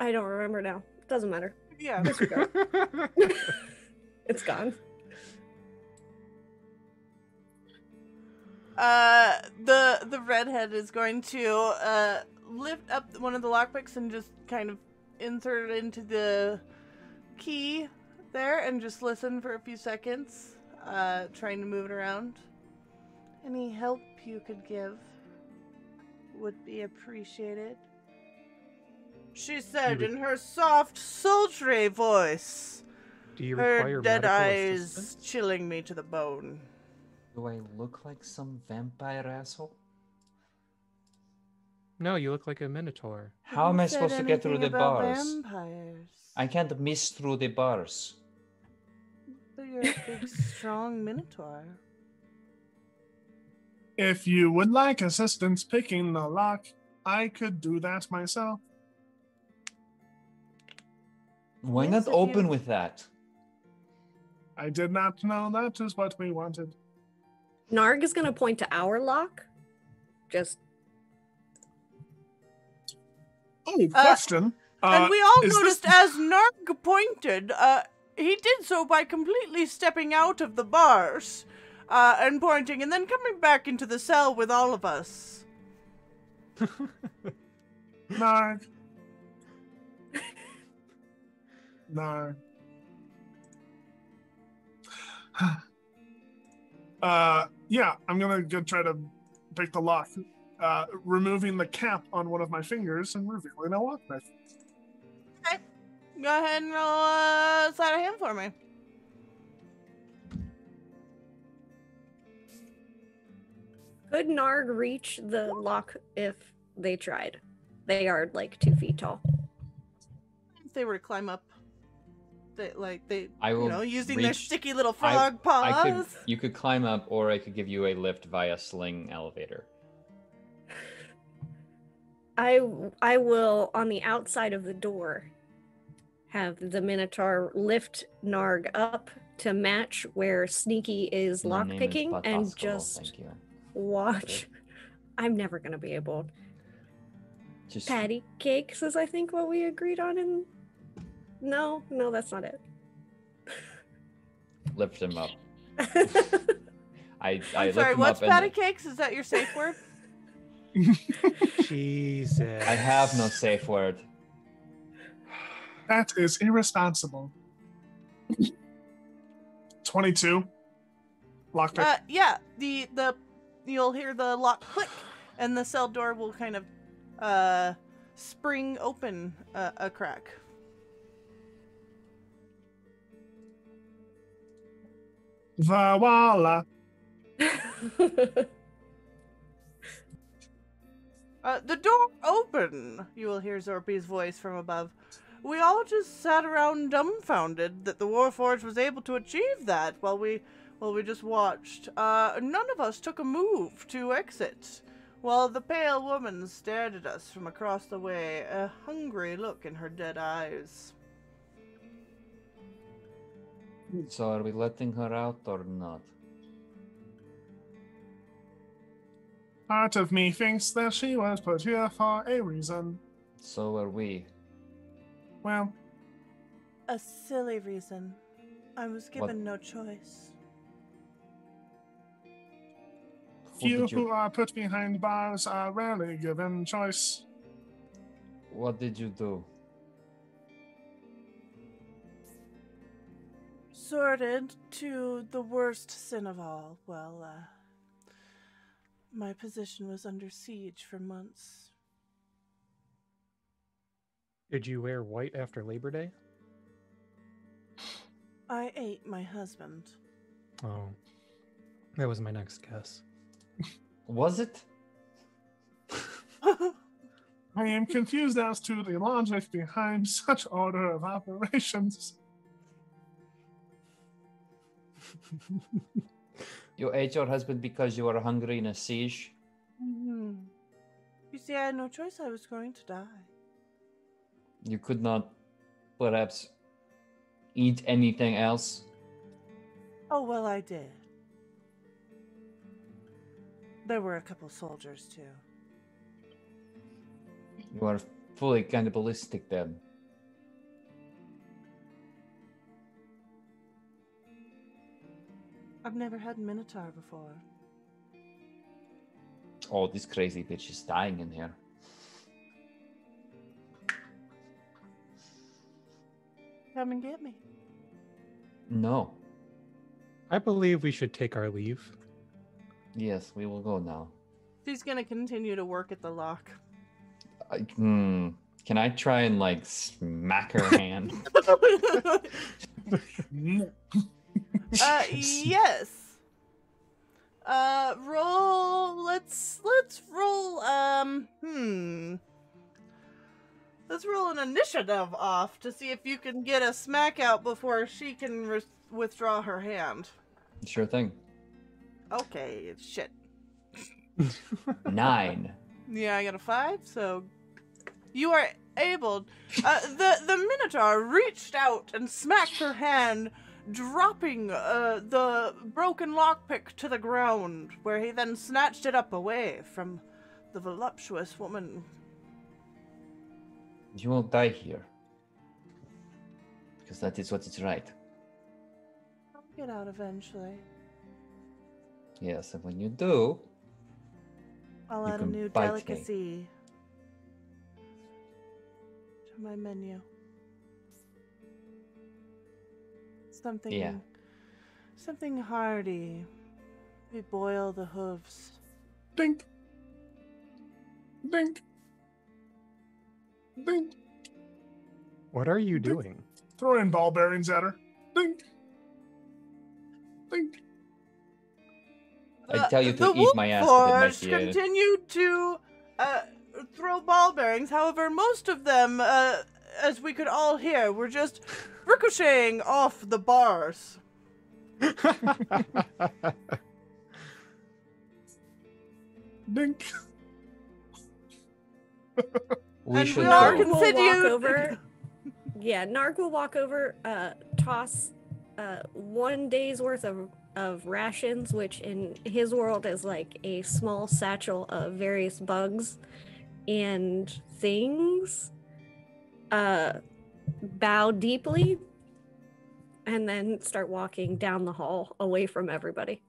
I don't remember now. Doesn't matter. Yeah. Disregard. It's gone. The redhead is going to lift up one of the lockpicks and just kind of insert it into the key there and just listen for a few seconds, trying to move it around. Any help you could give would be appreciated, she said in her soft, sultry voice. Do you Her require dead medical eyes assistance? chilling me to the bone. Do I look like some vampire asshole? No, you look like a minotaur. How am I Who said supposed to get through the anything about bars? Vampires? I can't miss through the bars. But you're a big, strong minotaur. If you would like assistance picking the lock, I could do that myself. Why Yes, not if you- open with that? I did not know that is what we wanted. Narg is gonna point to our lock. Just Oh, question. And we all is noticed this- as Narg pointed, he did so by completely stepping out of the bars and pointing, and then coming back into the cell with all of us. Narg. Narg. Yeah, I'm gonna go try to pick the lock, removing the cap on one of my fingers and revealing a lockpick. Okay. Go ahead and roll sleight of hand for me. could Narg reach the lock if they tried? They are like 2 feet tall. If they were to climb up, they I will using their reach- sticky little frog paws. You could climb up, or I could give you a lift via sling elevator. I will, on the outside of the door, have the Minotaur lift Narg up to match where Sneaky is My name is lockpicking and Patascolo, just thank you. watch. I'm never going to be able. Just Patty cakes is, I think, what we agreed on in. No, that's not it. lift him up. I I'm lift sorry, him what's up patty and cakes? Is that your safe word? Jesus. I have no safe word. That is irresponsible. 22. Lockpick. Yeah, you'll hear the lock click, and the cell door will kind of spring open a crack. Voila. The door open, you will hear Zorpy's voice from above. We all just sat around dumbfounded that the Warforged was able to achieve that while we just watched. None of us took a move to exit, while the pale woman stared at us from across the way, a hungry look in her dead eyes. So are we letting her out or not? Part of me thinks that she was put here for a reason. So are we. Well, A silly reason. I was given no choice. few who are put behind bars are rarely given choice. What did you do? Sorted to the worst sin of all. Well, my position was under siege for months. Did you wear white after Labor Day? I ate my husband. Oh, that was my next guess. Was it? I am confused as to the logic behind such order of operations. You ate your husband because you were hungry in a siege? You see, I had no choice. I was going to die. You could not perhaps eat anything else? Oh, well, I did. There were a couple soldiers, too. You are fully cannibalistic then. I've never had Minotaur before. Oh, this crazy bitch is dying in here. Come and get me. No. I believe we should take our leave. Yes, we will go now. She's gonna continue to work at the lock. Can I try and like smack her hand? Yes. Roll. Let's roll. Let's roll an initiative off to see if you can get a smack out before she can withdraw her hand. Sure thing. Okay, shit. 9. Yeah, I got a 5, so you are able. The Minotaur reached out and smacked her hand, dropping the broken lockpick to the ground, where he then snatched it up away from the voluptuous woman. You won't die here. Because that is what is right. I'll get out eventually. Yes, and when you do, I'll You add a can new bite me. delicacy to my menu. Something, Yeah. something hearty. We boil the hooves. Dink. Dink. Dink. What are you doing? Throw in ball bearings at her. Dink. Dink. I tell you to The eat my ass, but it might Wolfforged be a... continued to throw ball bearings. However, most of them, as we could all hear, were just ricocheting off the bars. Dink. We And should we all go. can- Narg will Continue. walk over. Yeah, Narg will walk over, toss 1 day's worth of rations, which in his world is like a small satchel of various bugs and things. Bow deeply, and then start walking down the hall away from everybody.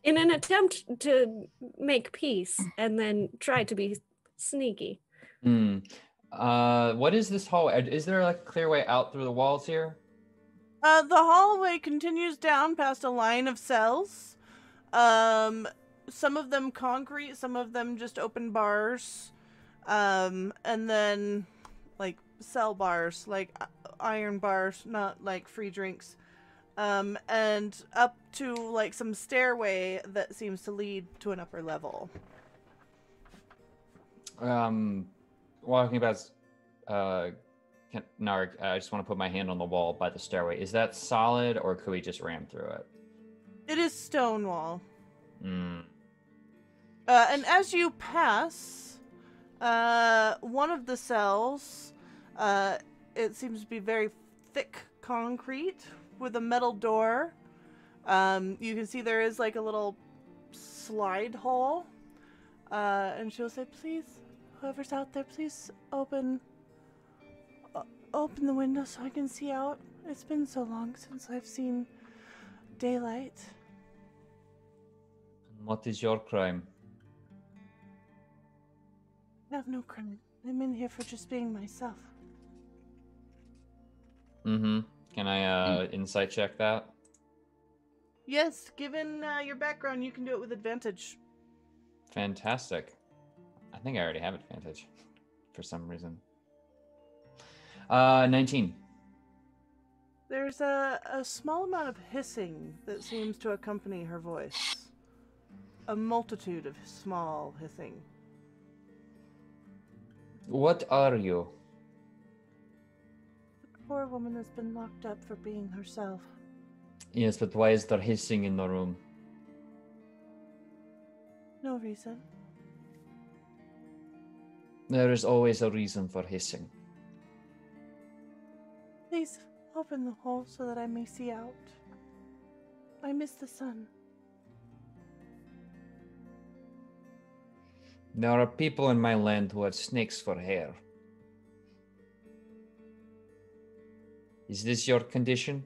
In an attempt to make peace and then try to be sneaky. What is this hall? Is there like a clear way out through the walls here? The hallway continues down past a line of cells. Some of them concrete, some of them just open bars. And then like cell bars, like iron bars, not like free drinks. And up to like some stairway that seems to lead to an upper level. Walking past Narg, I just want to put my hand on the wall by the stairway. Is that solid, or could we just ram through it? It is stone wall. Mm. And as you pass, one of the cells, it seems to be very thick concrete with a metal door. You can see there is like a little slide hole. And she'll say, please, whoever's out there, please open the window so I can see out. It's been so long since I've seen daylight. What is your crime? I have no crime. I'm in here for just being myself. Mm-hmm. Can I insight check that? Yes, given your background, you can do it with advantage. Fantastic. I think I already have advantage for some reason. 19. There's a small amount of hissing that seems to accompany her voice. A multitude of small hissing. What are you? The poor woman has been locked up for being herself. Yes, but why is there hissing in the room? No reason. There is always a reason for hissing. Please open the hole so that I may see out. I miss the sun. There are people in my land who have snakes for hair. Is this your condition?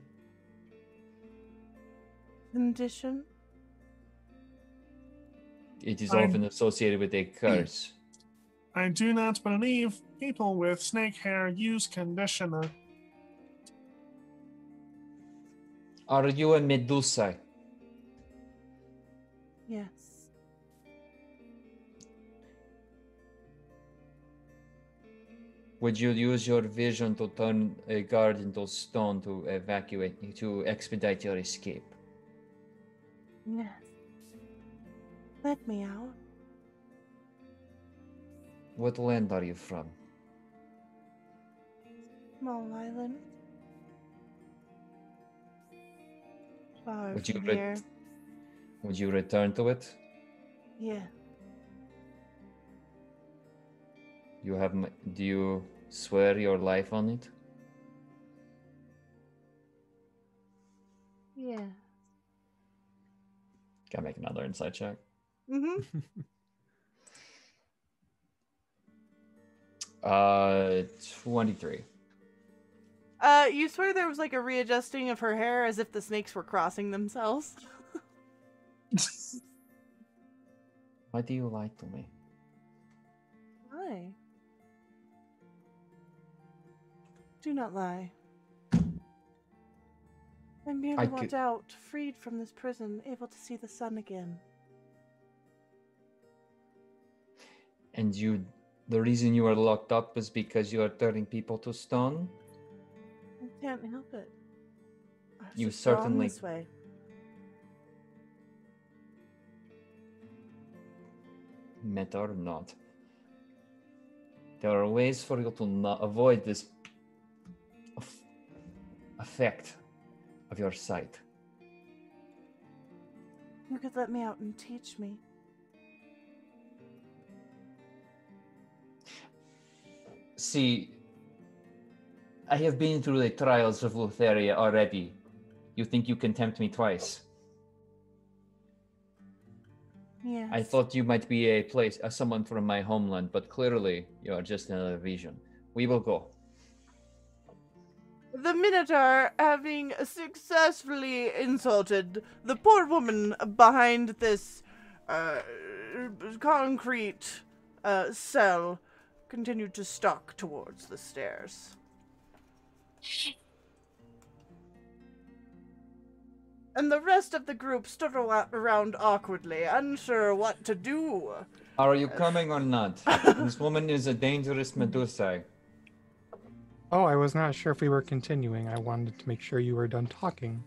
Condition? It is I'm- often associated with a curse. I do not believe people with snake hair use conditioner. Are you a Medusa? Yes. Would you use your vision to turn a guard into stone to to expedite your escape? Yes. Let me out. What land are you from? Small island. Far Would you from re- here. Would you return to it? Yeah. Do you swear your life on it? Yeah. Gotta make another insight check. Mm-hmm. 23. You swear there was like a readjusting of her hair as if the snakes were crossing themselves. Why do you lie to me? Why? Do not lie. I merely want out, freed from this prison, able to see the sun again. And the reason you are locked up is because you are turning people to stone? I can't help it. I was You just drawn certainly- this way. Met or not. There are ways for you to avoid this effect of your sight. You could let me out and teach me. See, I have been through the trials of Lutheria already. You think you can tempt me twice? Yes. I thought you might be someone from my homeland, but clearly you are just another vision. We will go. The Minotaur, having successfully insulted the poor woman behind this concrete cell, continued to stalk towards the stairs. And the rest of the group stood around awkwardly, unsure what to do. Are you coming or not? This woman is a dangerous Medusa. Oh, I was not sure if we were continuing. I wanted to make sure you were done talking.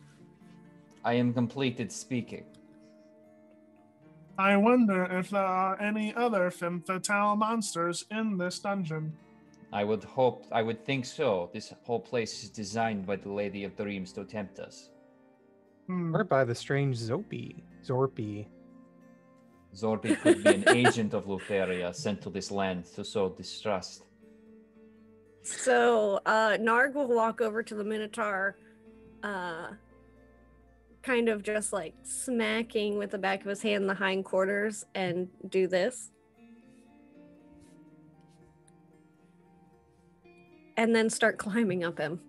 I am completed speaking. I wonder if there are any other femme fatale monsters in this dungeon. I would think so. This whole place is designed by the Lady of Dreams to tempt us. Or by the strange Zorpy. Zorpy could be an agent of Lutheria sent to this land to sow distrust. So, Narg will walk over to the Minotaur, kind of just like smacking with the back of his hand the hindquarters and do this. And then start climbing up him.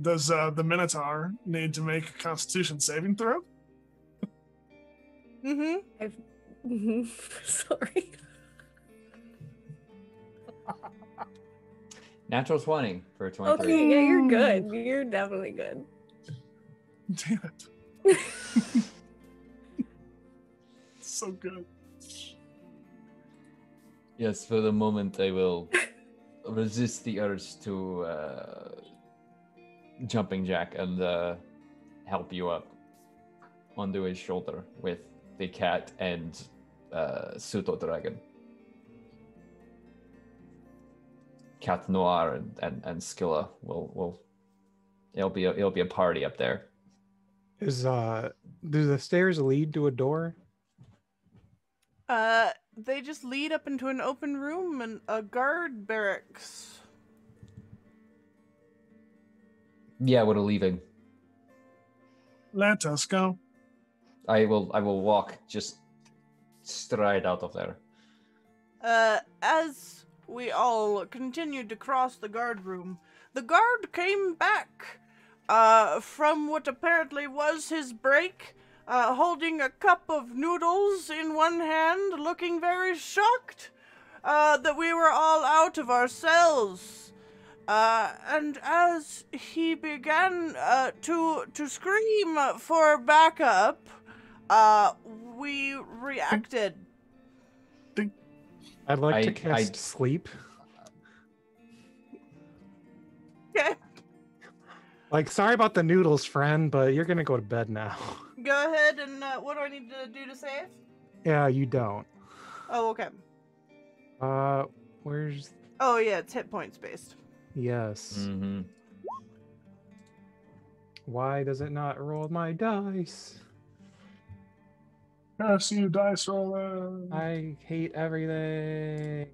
Does the Minotaur need to make a Constitution saving throw? Mm-hmm. Sorry. Natural 20 for 23. Okay, yeah, you're good. You're definitely good. Damn it. So good. Yes, for the moment I will resist the urge to jumping jack and help you up onto his shoulder with the cat and pseudo dragon. Cat Noir and Skilla will it'll be a party up there. Do the stairs lead to a door? They just lead up into an open room and a guard barracks. Yeah, we're leaving. Let us go. I will walk just straight out of there. As we all continued to cross the guard room, the guard came back, from what apparently was his break, holding a cup of noodles in one hand, looking very shocked, that we were all out of our cells. And as he began, to scream for backup, we reacted. I'd like to I- cast sleep. Okay. Like, sorry about the noodles, friend, but you're gonna go to bed now. Go ahead and what do I need to do to save? Yeah, you don't. Oh, okay. Where's... Oh yeah, it's hit points based. Yes. Mm-hmm. Why does it not roll my dice? Curse you, dice roller. I hate everything.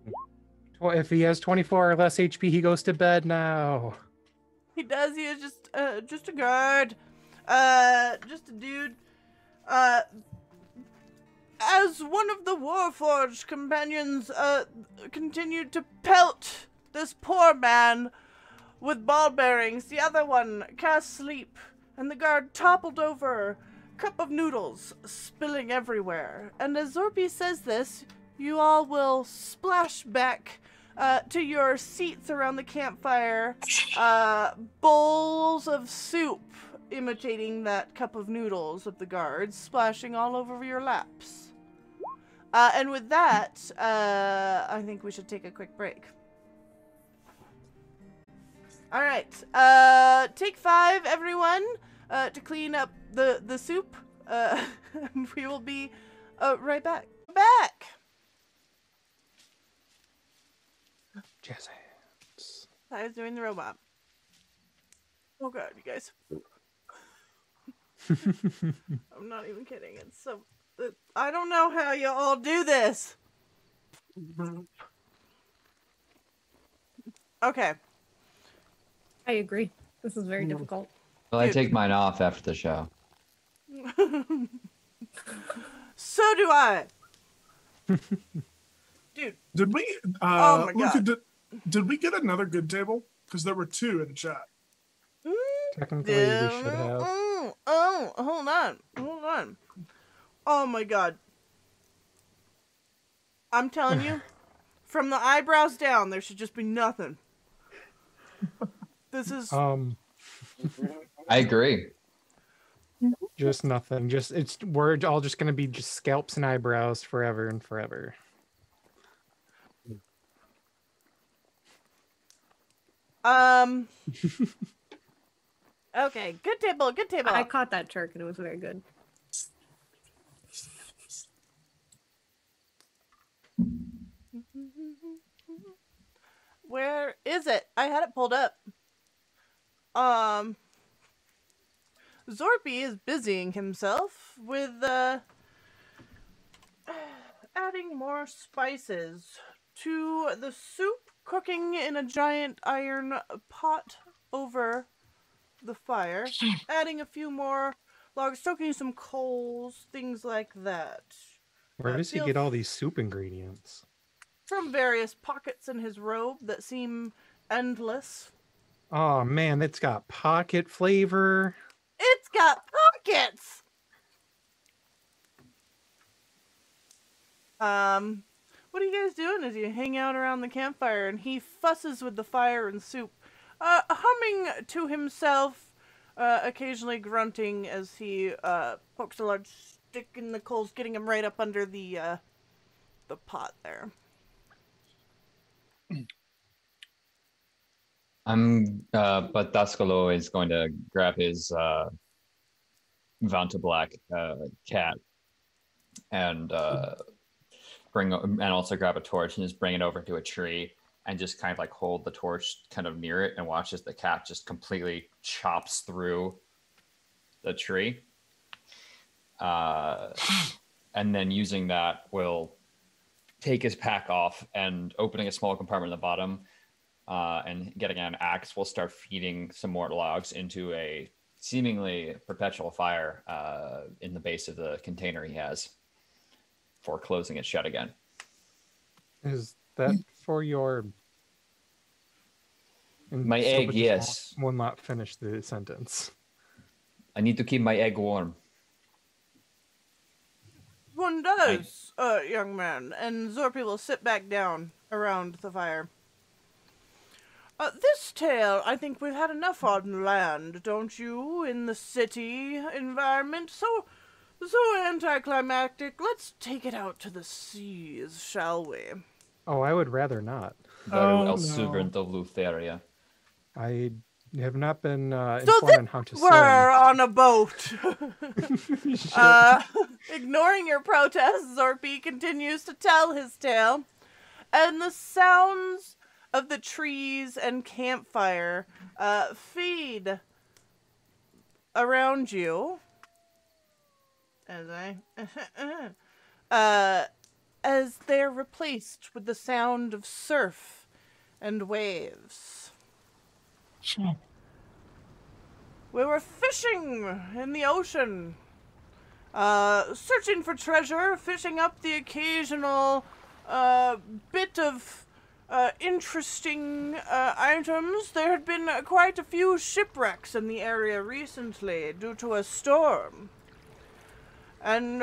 If he has 24 or less HP, he goes to bed now. He does. He is just a guard, just a dude. As one of the Warforged companions continued to pelt this poor man with ball bearings, the other one cast sleep, and the guard toppled over, cup of noodles spilling everywhere. And as Zorpy says this, you all will splash back to your seats around the campfire, bowls of soup imitating that cup of noodles of the guards, splashing all over your laps. And with that, I think we should take a quick break. All right, take 5, everyone, to clean up the soup, and we will be right back. Jazz hands. I was doing the robot. Oh god, you guys. I'm not even kidding. It's so... I don't know how you all do this. Okay. I agree. This is very difficult. Well, I take mine off after the show. So do I. Dude. Did we? Oh my Luca, God. did we get another good table? Because there were 2 in the chat. Technically, we should have. Oh, hold on. Oh my god. I'm telling you, from the eyebrows down, there should just be nothing. This is... I agree. Just nothing. We're all just gonna be just scalps and eyebrows forever and forever. Okay, good table. I caught that jerk and it was very good. Where is it? I had it pulled up. Zorpy is busying himself with adding more spices to the soup, cooking in a giant iron pot over the fire, adding a few more logs, soaking some coals, things like that. Where does he get all these soup ingredients? From various pockets in his robe that seem endless. Oh man, it's got pocket flavor. It's got pockets! What are you guys doing as you hang out around the campfire and he fusses with the fire and soup, humming to himself, occasionally grunting as he pokes a large stick in the coals, getting him right up under the pot there. But Dascolo is going to grab his Vanta Black cat and also grab a torch and just bring it over to a tree and just kind of like hold the torch kind of near it and watch as the cat just completely chops through the tree. And then using that will take his pack off and opening a small compartment at the bottom, and getting an axe will start feeding some more logs into a seemingly perpetual fire in the base of the container he has for closing it shut again. Is that for your... And My Sopa egg, just yes. will not finish the sentence. I need to keep my egg warm. One does, young man. And Zorpy will sit back down around the fire. This tale, I think we've had enough on land, don't you? In the city environment. So anticlimactic. Let's take it out to the seas, shall we? Oh, I would rather not. Very no. exuberant of Lutheria. I have not been So informed on how to swim. we're on a boat. Ignoring your protest, Zorpy continues to tell his tale, and the sounds of the trees and campfire feed around you as they're replaced with the sound of surf and waves. Sure. We were fishing in the ocean, searching for treasure, fishing up the occasional bit of interesting items. There had been quite a few shipwrecks in the area recently due to a storm. And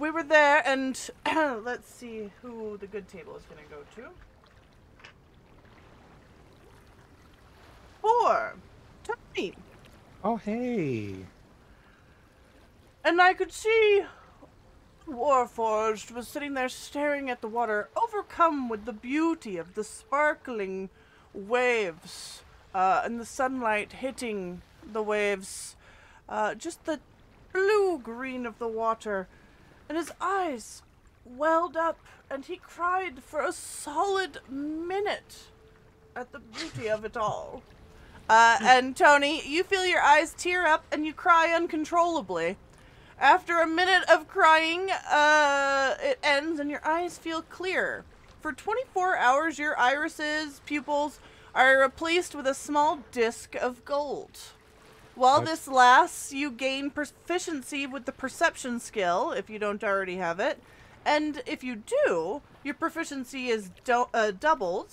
we were there, and let's see who the good table is going to go to. 4. Tony. Oh, hey. And I could see Warforged was sitting there staring at the water, overcome with the beauty of the sparkling waves, and the sunlight hitting the waves, just the blue-green of the water, and his eyes welled up, and he cried for a solid minute at the beauty of it all. And Tony, you feel your eyes tear up, and you cry uncontrollably. After a minute of crying, it ends and your eyes feel clear. For 24 hours, your irises, pupils, are replaced with a small disc of gold. While this lasts, you gain proficiency with the perception skill, if you don't already have it. And if you do, your proficiency is doubled.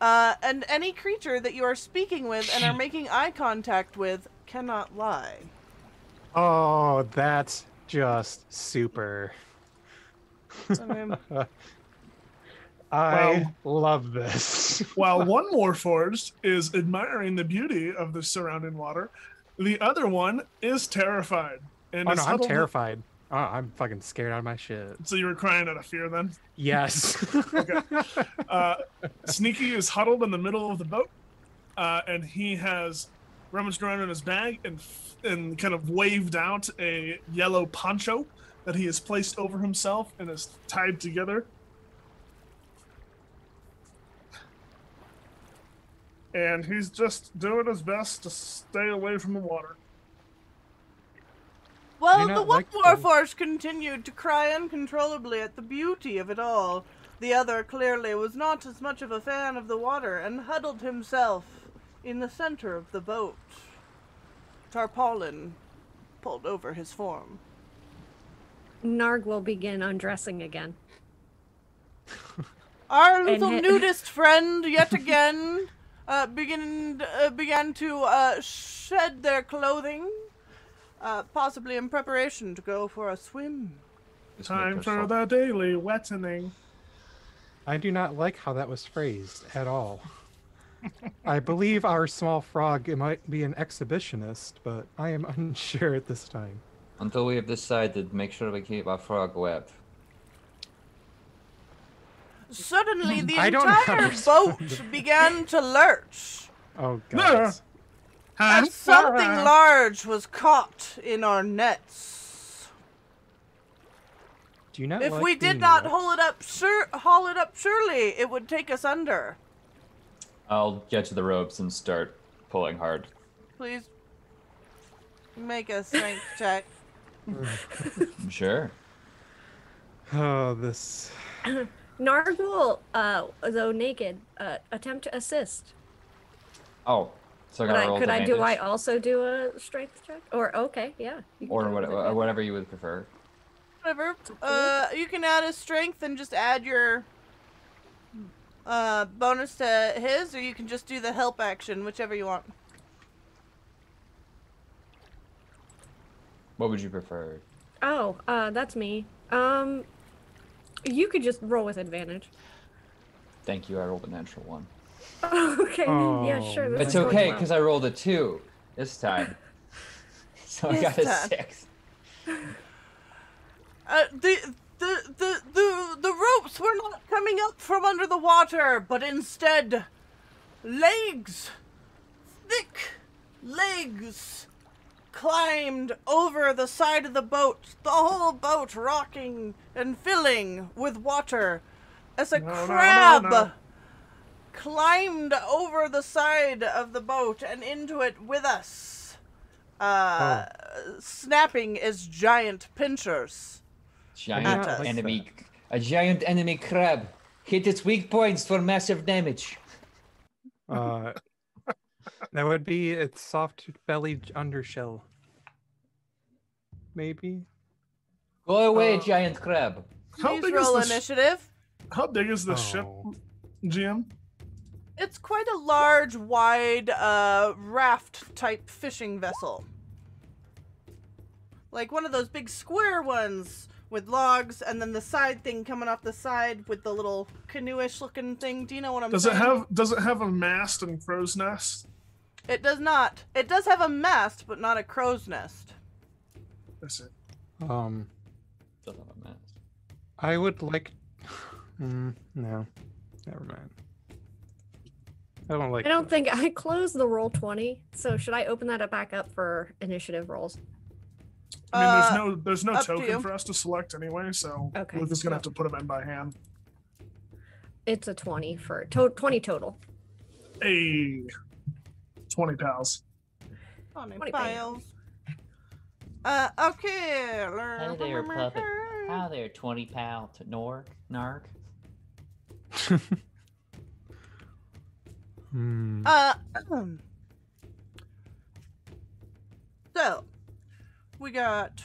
And any creature that you are speaking with and are making eye contact with cannot lie. Oh, that's just super. I love this. While one Warforged is admiring the beauty of the surrounding water, the other one is terrified. And Oh, is no, I'm huddled- terrified. Oh, I'm fucking scared out of my shit. So you were crying out of fear then? Yes. Sneaky is huddled in the middle of the boat, and he has rummaged around in his bag and kind of waved out a yellow poncho that he has placed over himself and is tied together. And he's just doing his best to stay away from the water. Well, You're the not one like the- Warforged continued to cry uncontrollably at the beauty of it all. The other clearly was not as much of a fan of the water and huddled himself in the center of the boat. Tarpaulin pulled over his form. Narg will begin undressing again. Our little And nudist friend, yet again, began to shed their clothing, possibly in preparation to go for a swim. Time for the daily wettening. I do not like how that was phrased at all. I believe our small frog might be an exhibitionist, but I am unsure at this time. Until we have decided, make sure we keep our frog wet. Suddenly, the I don't entire boat understand. began to lurch. Oh, God. As something large was caught in our nets. Do you not If like we did being not wet? haul it up, surely it would take us under. I'll get to the ropes and start pulling hard. Please make a strength check. Sure. Oh, this... Narg will, though naked, attempt to assist. Oh, so I gotta roll Do I advantage? also do a strength check? Or, okay, yeah. you can Or do it with whatever, advantage. whatever you would prefer. Whatever. You can add his strength and just add your bonus to his, or you can just do the help action, whichever you want. What would you prefer? Oh, that's me. You could just roll with advantage. Thank you, I rolled a natural 1. Okay, yeah, Oh, sure. This It's is going okay, well. because I rolled a 2 this time. So I got a This time. 6. The ropes were not coming up from under the water, but instead legs, thick legs, climbed over the side of the boat, the whole boat rocking and filling with water as a crab climbed over the side of the boat and into it with us, snapping as giant pinchers. Giant At us. enemy, a giant enemy crab. Hit its weak points for massive damage. That would be its soft-bellied undershell. Maybe. Go away, giant crab. How Please big is roll the initiative. How big is the ship, Oh. GM? It's quite a large, wide, raft-type fishing vessel. Like one of those big square ones with logs, and then the side thing coming off the side with the little canoe-ish looking thing. Do you know what I'm Does saying? it have a mast and crow's nest? It does not. It does have a mast, but not a crow's nest. That's it. Doesn't have a mast. I would like. No, never mind. I don't like. I don't think I closed the roll 20, so should I open that back up for initiative rolls? I mean, there's no up to you. token for us to select anyway, so Okay. we're just gonna have to put them in by hand. It's a 20 for 20 total. Hey, 20 pals. 20 piles. Okay. Hey there, puppet. Hi there, 20 pal to Narg. So, we got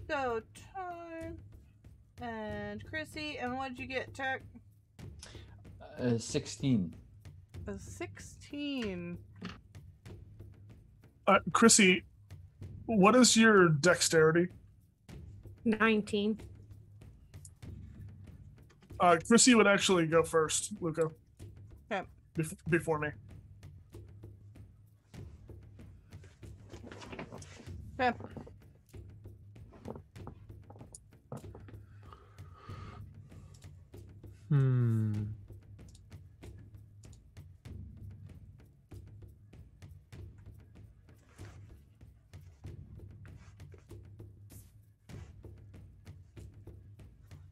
time and Chrissy, and what did you get, Tech? 16. A 16. Chrissy, what is your dexterity? 19. Chrissy would actually go first, Luca. Okay. Before me. Okay.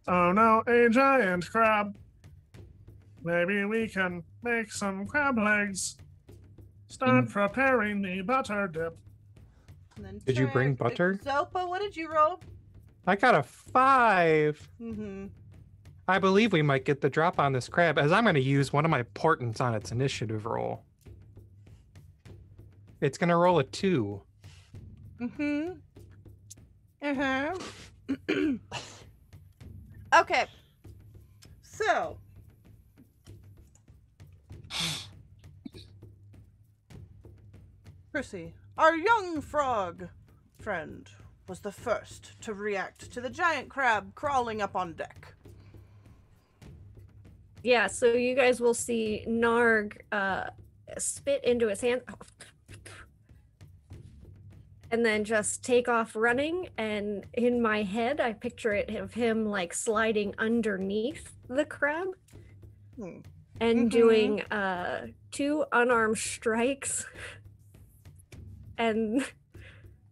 Oh no, a giant crab. Maybe we can make some crab legs. Start preparing the butter dip. And then Did you bring Tech, butter? Zopa, what did you roll? I got a 5. Mm-hmm. I believe we might get the drop on this crab, as I'm going to use one of my portents on its initiative roll. It's going to roll a 2. Mm-hmm. Uh-huh. Okay. So. Chrissy, our young frog friend was the first to react to the giant crab crawling up on deck. Yeah, so you guys will see Narg spit into his hand and then just take off running. And in my head, I picture it of him like sliding underneath the crab and doing 2 unarmed strikes and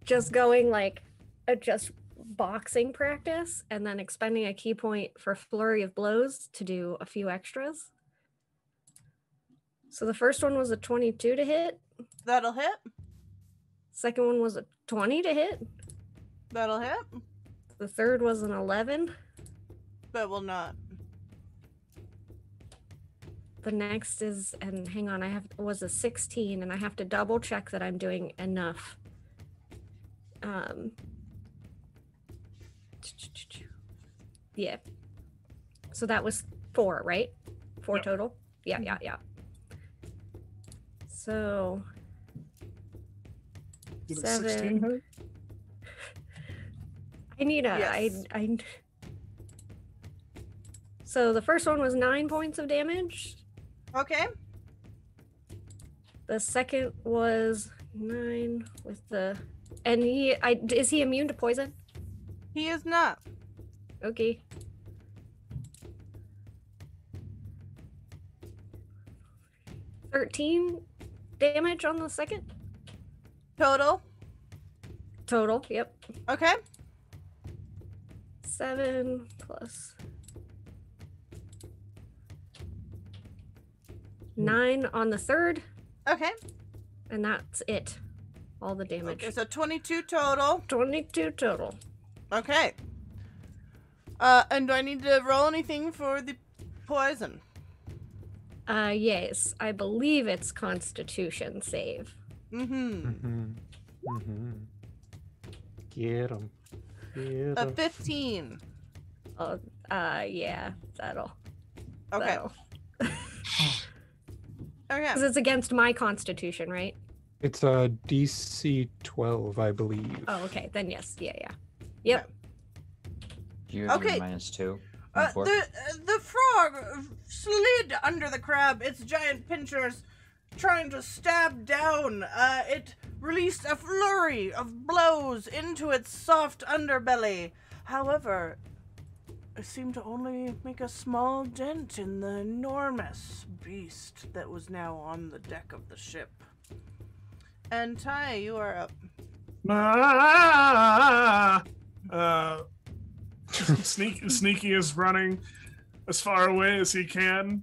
just going like just boxing practice, and then expending a key point for flurry of blows to do a few extras. So the first one was a 22 to hit. That'll hit. Second one was a 20 to hit. That'll hit. The third was an 11. That will not. The next is, and hang on, was a 16, and I have to double check that I'm doing enough. Yeah. So that was 4, right? 4 Yep. total? Yeah. So Did a 7. 16 hit? I need a Yes. So the first one was 9 points of damage. Okay. The second was 9 with the, and is he immune to poison? He is not. Okay. $13 damage on the second Total. Yep. Okay. 7 plus 9 on the third, Okay. and that's it. All the damage. Okay, so 22 total. 22 total. Okay. And do I need to roll anything for the poison? Yes, I believe it's Constitution save. Mm-hmm. Get him. A 15. Yeah, that'll. Okay. Okay. Because it's against my Constitution, right? It's a DC 12, I believe. Oh, okay. Then yes. Yeah. Yep. You have Okay. your -2. and 4. The frog slid under the crab, its giant pincers trying to stab down. It released a flurry of blows into its soft underbelly. However, it seemed to only make a small dent in the enormous beast that was now on the deck of the ship. And Ty, you are up. Sneaky is running as far away as he can.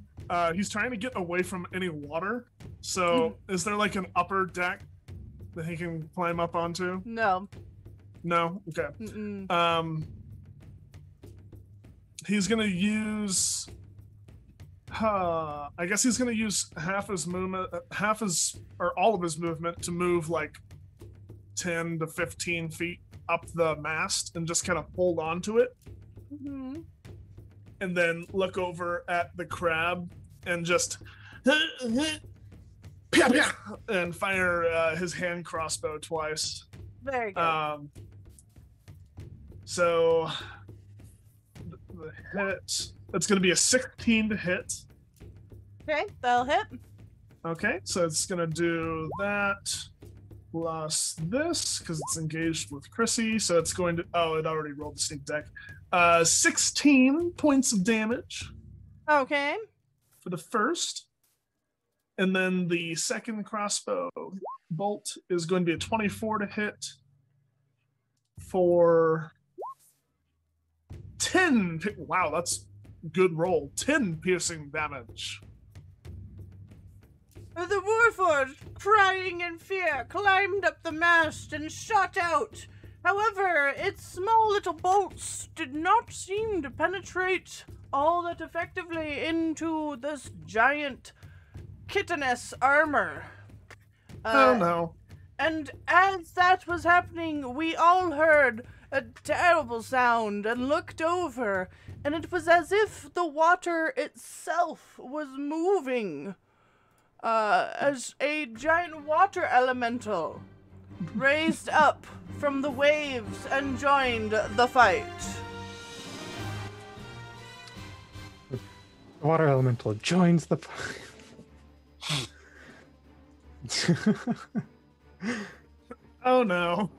He's trying to get away from any water. So, is there like an upper deck that he can climb up onto? No. No. Okay. Mm-mm. He's gonna use. I guess he's gonna use half his movement, or all of his movement to move like 10 to 15 feet up the mast and just kind of hold on to it. Mm-hmm. And then look over at the crab and just and fire his hand crossbow twice. Very good. So the hit, that's going to be a 16 to hit. Okay, that'll hit. Okay, so it's going to do that plus this because it's engaged with Chrissy. So it's going to, it already rolled the sneak deck. 16 points of damage Okay. for the first. And then the second crossbow bolt is going to be a 24 to hit for 10. Wow, that's good roll. 10 piercing damage. The Warforged, crying in fear, climbed up the mast and shot out. However, its small little bolts did not seem to penetrate all that effectively into this giant kitteness armor. Oh no. And as that was happening, we all heard a terrible sound and looked over, and it was as if the water itself was moving. As a giant water elemental raised up from the waves and joined the fight. The water elemental joins the Oh no.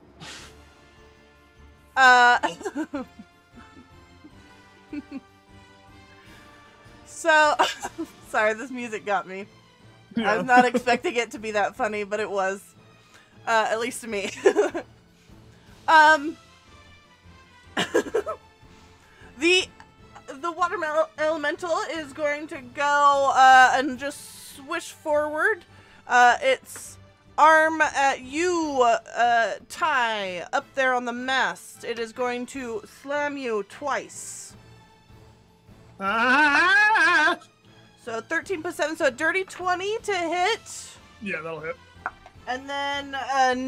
So, sorry, this music got me. I was not expecting it to be that funny, but it was. At least to me. The water elemental is going to go and just swish forward. Its arm at you, Ty, up there on the mast. It is going to slam you twice. Ah! So 13 plus 7, so a dirty 20 to hit. Yeah, that'll hit. And then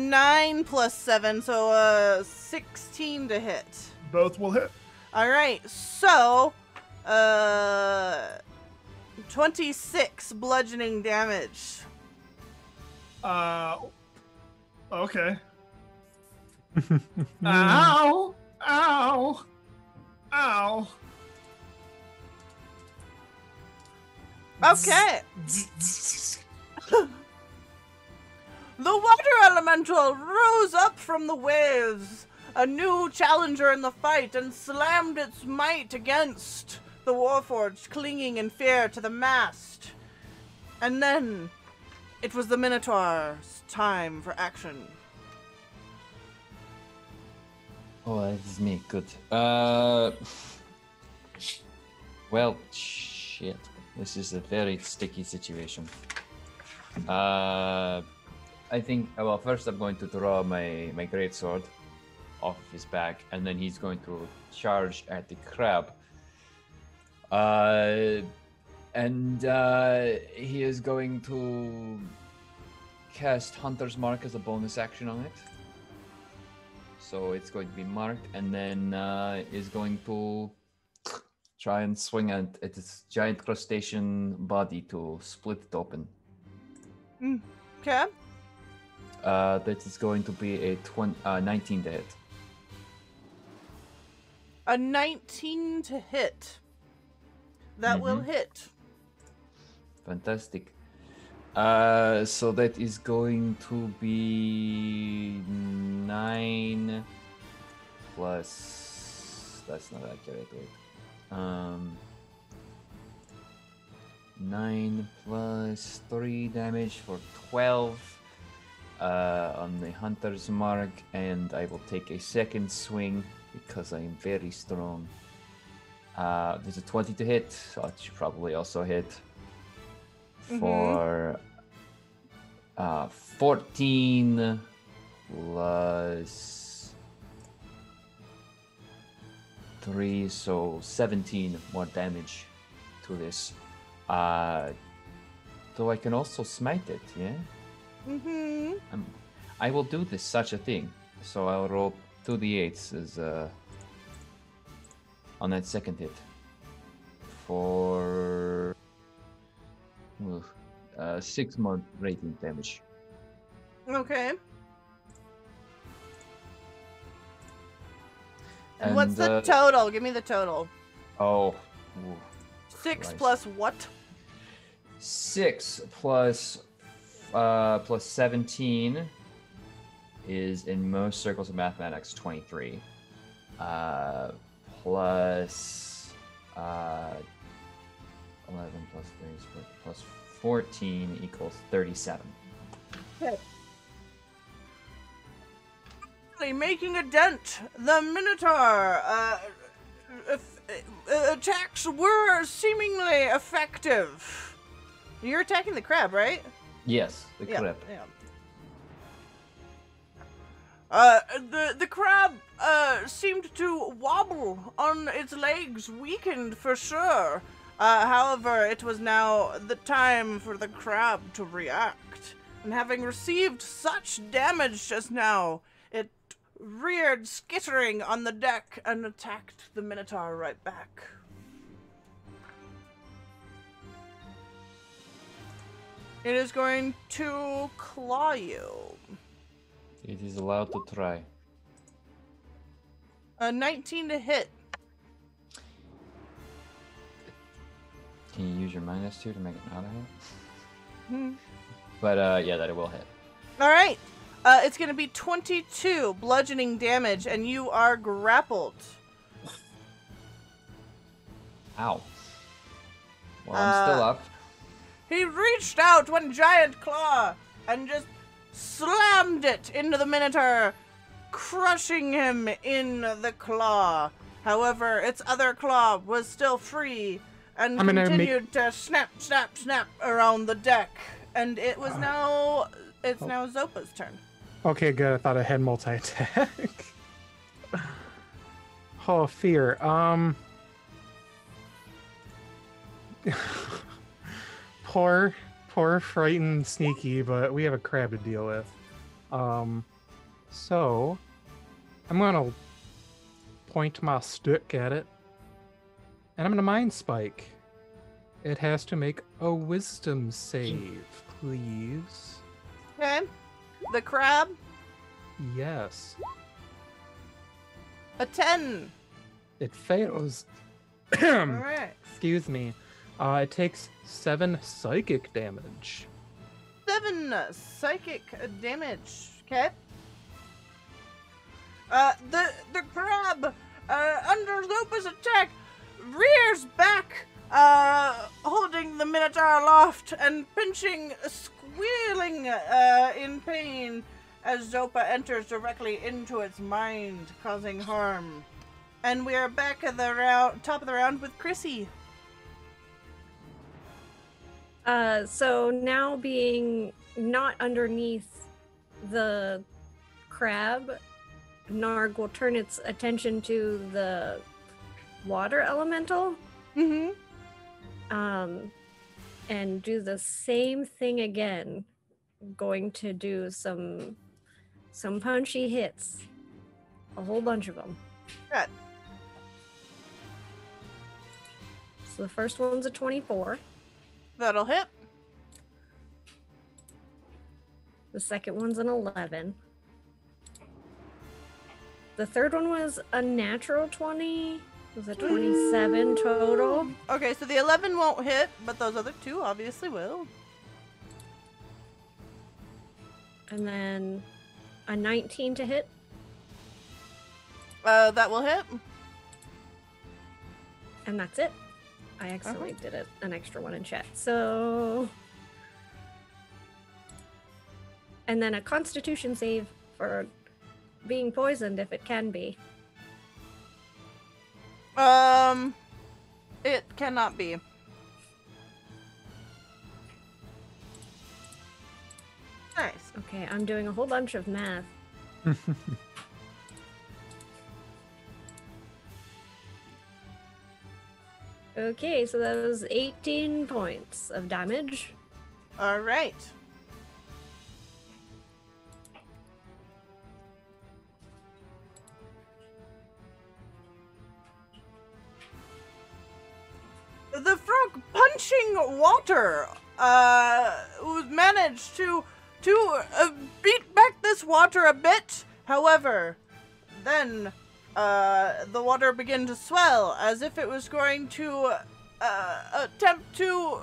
9 plus 7, so 16 to hit. Both will hit. All right, so 26 bludgeoning damage. Okay. Ow! Ow! Ow! Okay. The water elemental rose up from the waves, a new challenger in the fight, and slammed its might against the Warforged, clinging in fear to the mast. And then it was the Minotaur's time for action. Oh, that is me. Good. Well, shit. This is a very sticky situation. I think, well, first I'm going to draw my greatsword off of his back, and then he's going to charge at the crab. And he is going to cast Hunter's Mark as a bonus action on it. So it's going to be marked, and then is going to try and swing at its giant crustacean body to split it open. Okay. That is going to be a 19 to hit. A 19 to hit. That will hit. Fantastic. So that is going to be 9 plus. That's not accurate. Wait. 9 plus 3 damage for 12 on the Hunter's Mark, and I will take a second swing because I am very strong. There's a 20 to hit, so it should probably also hit for 14 plus 3, so 17 more damage to this. So I can also smite it, yeah? I will do this, such a thing. So I'll roll 2d8s as on that second hit for 6 more radiant damage. Okay. And what's the total? Give me the total. Oh. 6 Christ. plus what? 6 plus 17 is, in most circles of mathematics, 23. Plus 11 plus 3 is plus 14 equals 37. Okay. Making a dent, the Minotaur attacks were seemingly effective. You're attacking the crab, right? Yes, the crab. Yeah. The crab seemed to wobble on its legs, weakened for sure. However, it was now the time for the crab to react. And having received such damage just now, it reared skittering on the deck and attacked the Minotaur right back. It is going to claw you. It is allowed to try. A 19 to hit. Can you use your -2 to make it not a hit? But yeah, that it will hit. All right. It's going to be 22 bludgeoning damage, and you are grappled. Ow. Well, I'm still up. He reached out one giant claw and just slammed it into the Minotaur, crushing him in the claw. However, its other claw was still free and continued to snap, snap, snap around the deck. And it was now It's now Zopa's turn. Okay, good. I thought I had multi-attack. Oh, fear. Poor, frightened Sneaky, but we have a crab to deal with. So I'm gonna point my stick at it, and I'm gonna Mind Spike. It has to make a Wisdom save, please. Okay. The crab, Yes. a 10. It fails. All right. Excuse me. It takes 7 psychic damage. 7 psychic damage. Okay. The crab, under Zopa's attack, rears back, holding the Minotaur aloft and pinching, squealing in pain as Zopa enters directly into its mind, causing harm. And we are back at the top of the round with Chrissy. So now being not underneath the crab, Narg will turn its attention to the water elemental. Mm-hmm. And do the same thing again. Going to do some punchy hits. A whole bunch of them. Good. So the first one's a 24. That'll hit. The second one's an 11. The third one was a natural 20. It was a 27 total. Okay, so the 11 won't hit, but those other two obviously will. And then a 19 to hit. That will hit. And that's it. I accidentally did an extra one in chat. So... And then a constitution save for being poisoned if it can be. It cannot be. Nice. Okay, I'm doing a whole bunch of math. Okay, so that was 18 points of damage. All right. The frog punching water managed to beat back this water a bit. However, then the water began to swell as if it was going to attempt to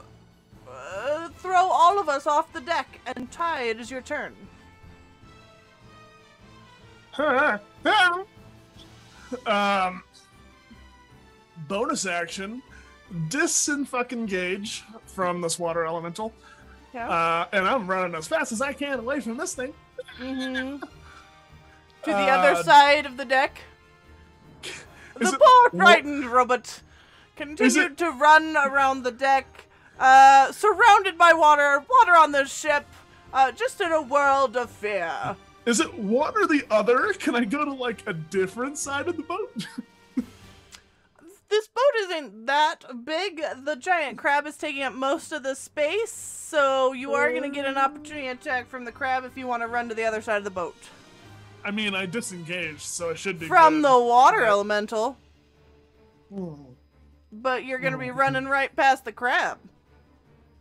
throw all of us off the deck. And Ty, it is your turn. Bonus action, disengage from this water elemental. Yeah. And I'm running as fast as I can away from this thing. Mm-hmm. To the other side of the deck. Is The it- poor wha- frightened robot continued it- to run around the deck, surrounded by water on the ship, just in a world of fear. Is it one or the other? Can I go to like a different side of the boat? This boat isn't that big. The giant crab is taking up most of the space, so you are going to get an opportunity attack from the crab if you want to run to the other side of the boat. I mean, I disengaged, so it should be From good. the water but- elemental, but you're going to be running right past the crab.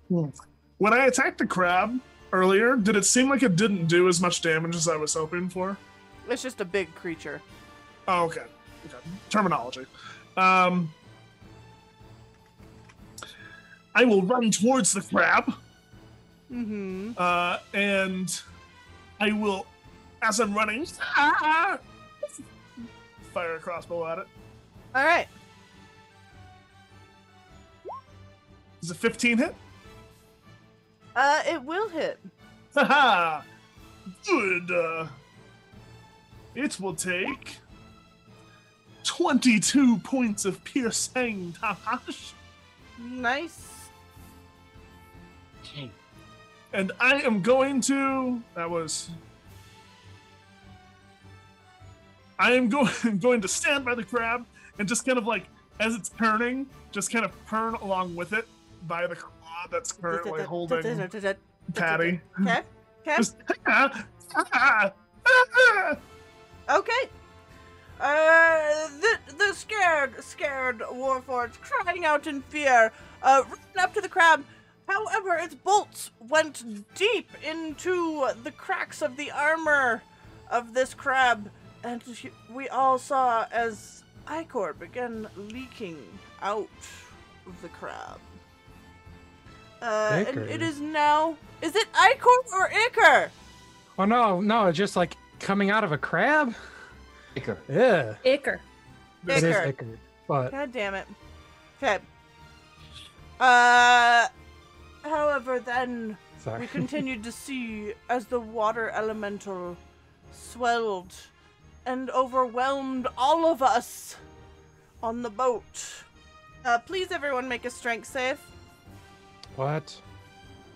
When I attacked the crab earlier, did it seem like it didn't do as much damage as I was hoping for? It's just a big creature. Oh, okay. Terminology. I will run towards the crab. Mm-hmm. And I will, as I'm running, fire a crossbow at it. All right. Is it 15 hit? It will hit. Haha! Good. It will take 22 points of piercing damage. Nice. And I am going to. I am going to stand by the crab and just kind of like, as it's turning, just kind of turn along with it by the claw that's currently holding Patty. Okay. Okay. Just, Okay. The scared warforged crying out in fear, ran up to the crab. However, its bolts went deep into the cracks of the armor of this crab, and we all saw as ichor began leaking out of the crab. And it is now. Is it ichor or ichor? Oh no, it's just like coming out of a crab. Ichor. Yeah. Ichor. It is Ichor. ichor, but God damn it. Okay. However, then sorry. we continued to see as the water elemental swelled and overwhelmed all of us on the boat. Please, everyone, make a strength save. What?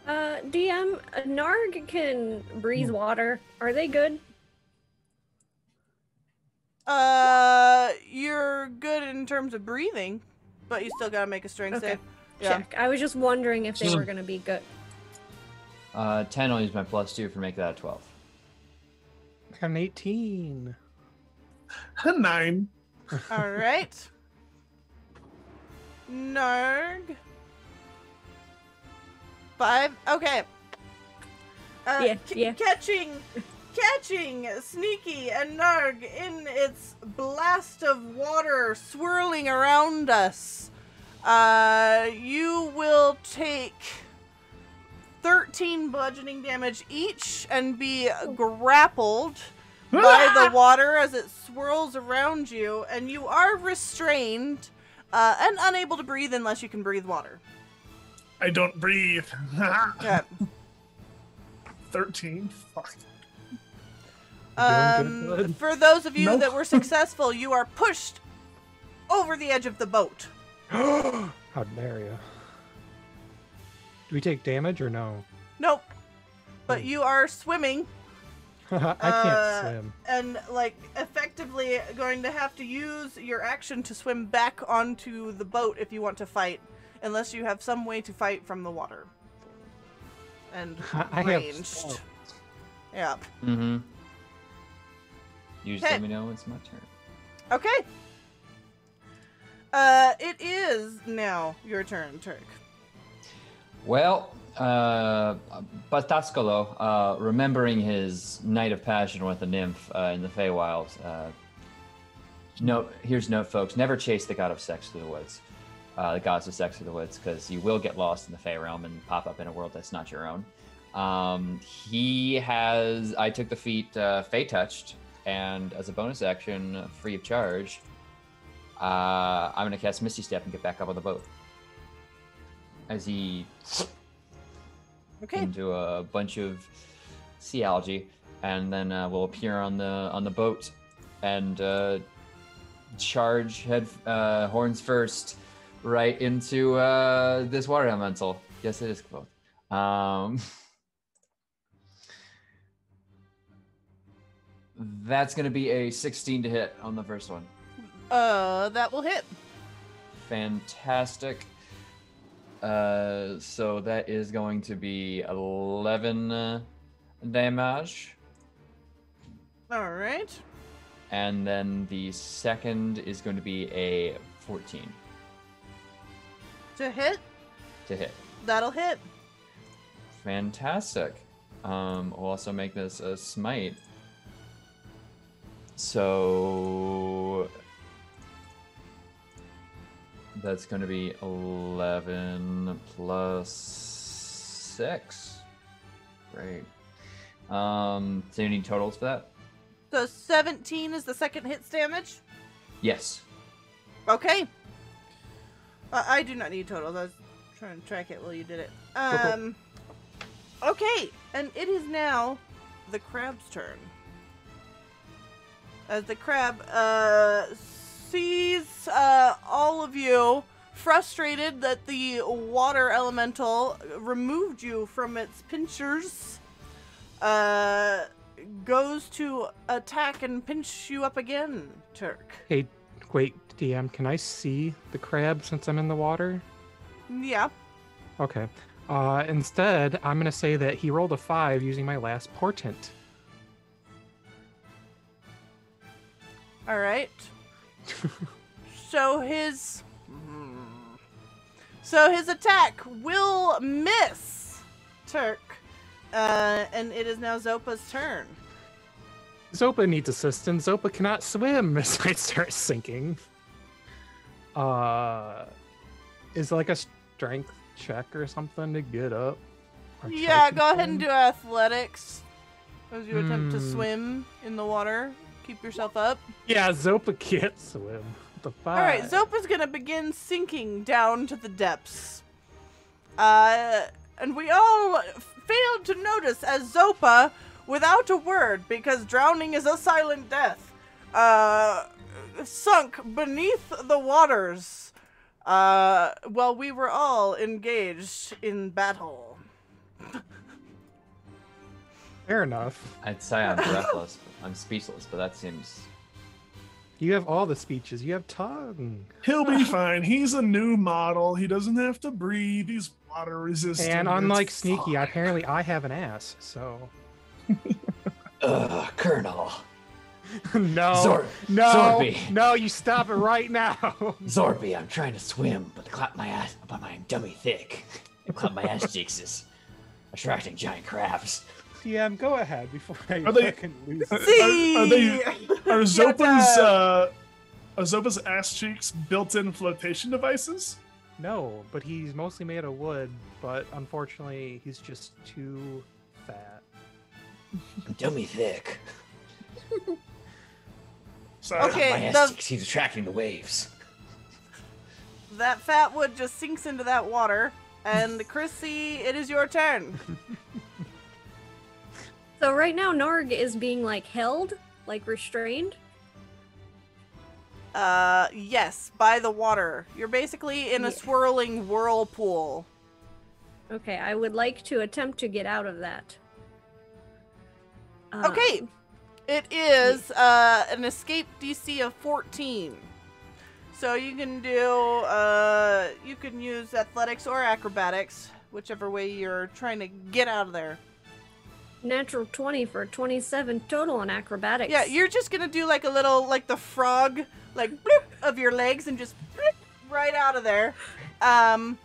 DM, Narg can breathe water. Are they good? You're good in terms of breathing, but you still gotta make a strength save. Yeah. Check. I was just wondering if they were gonna be good. 10, I'll use my +2 for make that a 12. I got an 18. 9. All right. Narg. 5. Okay. Yeah. Catching Sneaky and Narg in its blast of water swirling around us. You will take 13 bludgeoning damage each and be grappled by the water as it swirls around you, and you are restrained and unable to breathe unless you can breathe water. I don't breathe. Okay. 13. Fuck. Doing good. For those of you Nope. that were successful, you are pushed over the edge of the boat. How dare you? Do we take damage or no? Nope. But you are swimming I can't swim. and, like, effectively going to have to use your action to swim back onto the boat if you want to fight, unless you have some way to fight from the water. And I have ranged. stealth. Yeah. Mm-hmm. You just Okay. let me know it's my turn. Okay. It is now your turn, Turk. Well, Patascolo, remembering his night of passion with the nymph in the Feywild, here's a note, folks. Never chase the god of sex through the woods. The gods of sex through the woods, because you will get lost in the Fey realm and pop up in a world that's not your own. I took the feat Fey Touched, and as a bonus action, free of charge, I'm going to cast Misty Step and get back up on the boat. As he Okay. into a bunch of sea algae, and then will appear on the boat and charge head horns first right into this water elemental. Yes, it is both. That's going to be a 16 to hit on the first one. That will hit. Fantastic. So that is going to be 11 damage. All right. And then the second is going to be a 14 To hit. to hit. That'll hit. Fantastic. We'll also make this a smite. So that's going to be 11 plus 6. Great. So you need totals for that? So 17 is the second hit's damage. Yes. Okay. I do not need totals. I was trying to track it while you did it. Cool. Okay, and it is now the crab's turn. As the crab sees all of you frustrated that the water elemental removed you from its pinchers, goes to attack and pinch you up again, Turk. Hey, wait, DM, can I see the crab since I'm in the water? Yeah. Okay. Instead, I'm going to say that he rolled a 5 using my last portent. All right. So his attack will miss, Turk, and it is now Zopa's turn. Zopa needs assistance. Zopa cannot swim as I start sinking. Is like a strength check or something to get up? Or try Yeah, to go ahead and swim? do athletics as you attempt to swim in the water. Keep yourself up. Yeah, Zopa can't swim. The All right, Zopa's gonna begin sinking down to the depths. And we all failed to notice as Zopa, without a word, because drowning is a silent death, sunk beneath the waters, while we were all engaged in battle. Fair enough. I'd say I'm breathless. I'm speechless, but that seems. You have all the speeches. You have tongue. He'll be fine. He's a new model. He doesn't have to breathe. He's water resistant. And unlike It's Sneaky, fine. apparently I have an ass, so... Colonel. No, no, Zorpy. no, you stop it right now. Zorpy, I'm trying to swim, but clap my ass, but my dummy thick. And clap my ass cheeks is attracting giant crabs. DM, go ahead before I Are they- fucking lose Are it. See, are Zopa's ass cheeks built-in flotation devices? No, but he's mostly made of wood, but unfortunately he's just too fat. Dummy thick. Sorry. Okay. My ass the- cheeks, he's attracting the waves. that fat wood just sinks into that water. And Chrissy, it is your turn. So right now, Narg is being like held, like restrained. Yes, by the water. You're basically in a Yeah. swirling whirlpool. Okay, I would like to attempt to get out of that. Okay. It is an escape DC of 14. So you can do you can use athletics or acrobatics, whichever way you're trying to get out of there. Natural 20 for 27 total on acrobatics. Yeah, you're just gonna do like a little like the frog, like bloop of your legs and just bloop right out of there. And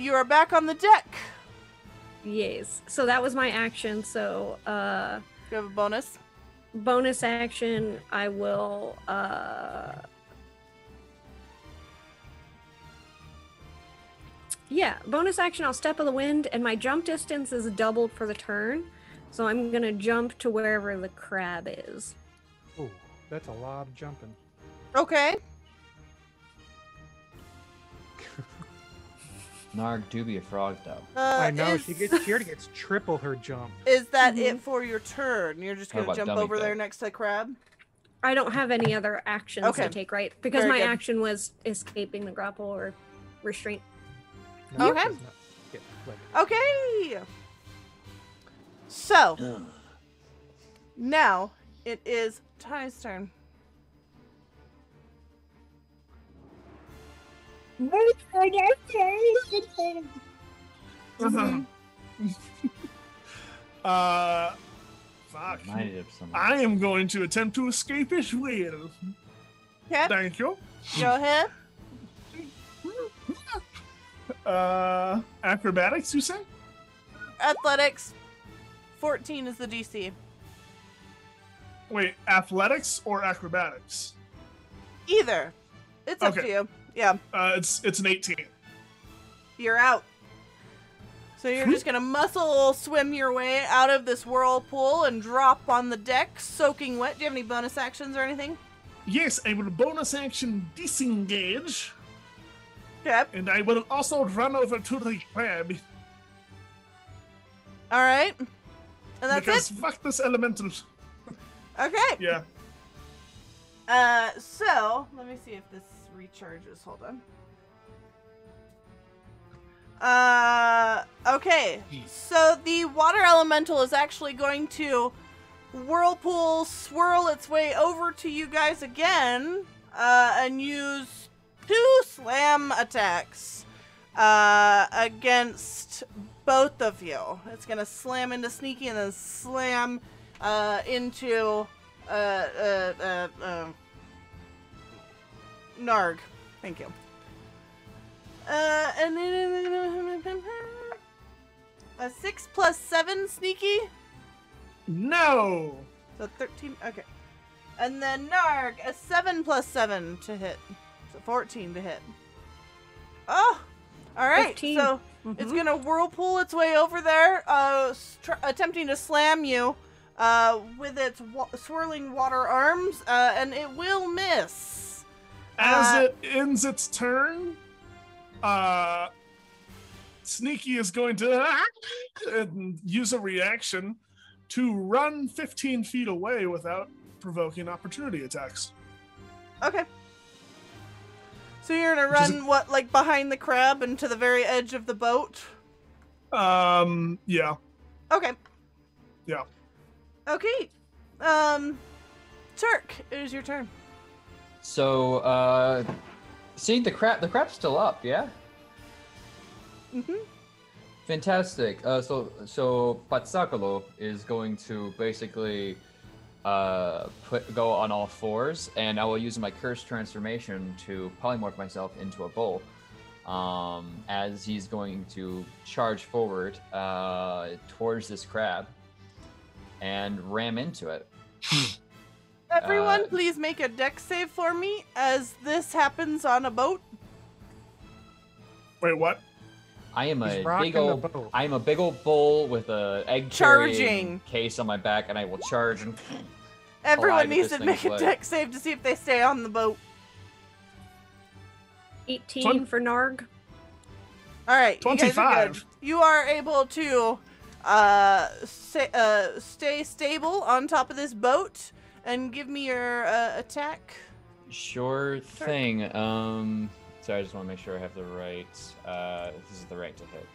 you are back on the deck. Yes. So that was my action. So You have a bonus. bonus action, I will yeah, bonus action, I'll step of the wind, and my jump distance is doubled for the turn. So I'm gonna jump to wherever the crab is. Oh, that's a lot of jumping. Okay. Narg do be a frog, though. I know, is, she already gets triple her jump. Is that it for your turn? You're just How gonna about jump dummy over there thing? next to the crab? I don't have any other actions Okay. to take, right? Because Very my good. action was escaping the grapple or restraint. No, it Okay. does not get like- Okay. So Ugh. now it is Ty's turn. Fuck. Reminded of someone. I am going to attempt to escape as well. Okay, Thank you. go ahead. Acrobatics, you say? Athletics. 14 is the DC. Wait, athletics or acrobatics? Either. It's up to Okay. you. Yeah, It's an 18. you're out. So you're just gonna muscle swim your way out of this whirlpool and drop on the deck, soaking wet. Do you have any bonus actions or anything? Yes, I will bonus action disengage, Okay. and I will also run over to the crab All right. And that's because it. fuck this elemental. Okay. Yeah. So let me see if this recharges. Hold on. Okay. So the water elemental is actually going to whirlpool swirl its way over to you guys again, and use 2 slam attacks, against both of you. It's gonna slam into Sneaky and then slam, into, Narg. Thank you. And then a 6 plus 7, Sneaky. No. So 13. Okay. And then Narg, a 7 plus 7 to hit. So 14 to hit. Oh! Alright, 15. so it's gonna whirlpool its way over there, attempting to slam you with its swirling water arms, and it will miss. As it ends its turn, Sneaky is going to use a reaction to run 15 feet away without provoking opportunity attacks. Okay. So you're gonna run, like behind the crab and to the very edge of the boat? Yeah. Okay. Yeah. Okay. Turk, it is your turn. So, see, the crab's still up, yeah? Mm-hmm. Fantastic. So Patsakalo is going to basically go on all fours, and I will use my curse transformation to polymorph myself into a bull. As he's going to charge forward towards this crab and ram into it. Everyone, please make a dex save for me as this happens on a boat. Wait, what? I am He's a rocking big the old boat. I am a big old bull with a egg Charging. carrying case on my back, and I will charge and Everyone collide with needs this to make a thing's leg. dex save to see if they stay on the boat. 18 for Narg. All right, you guys are good. 25. You are able to stay stable on top of this boat and give me your attack. Sure thing. Sorry, I just want to make sure I have the right. This is the right to hit,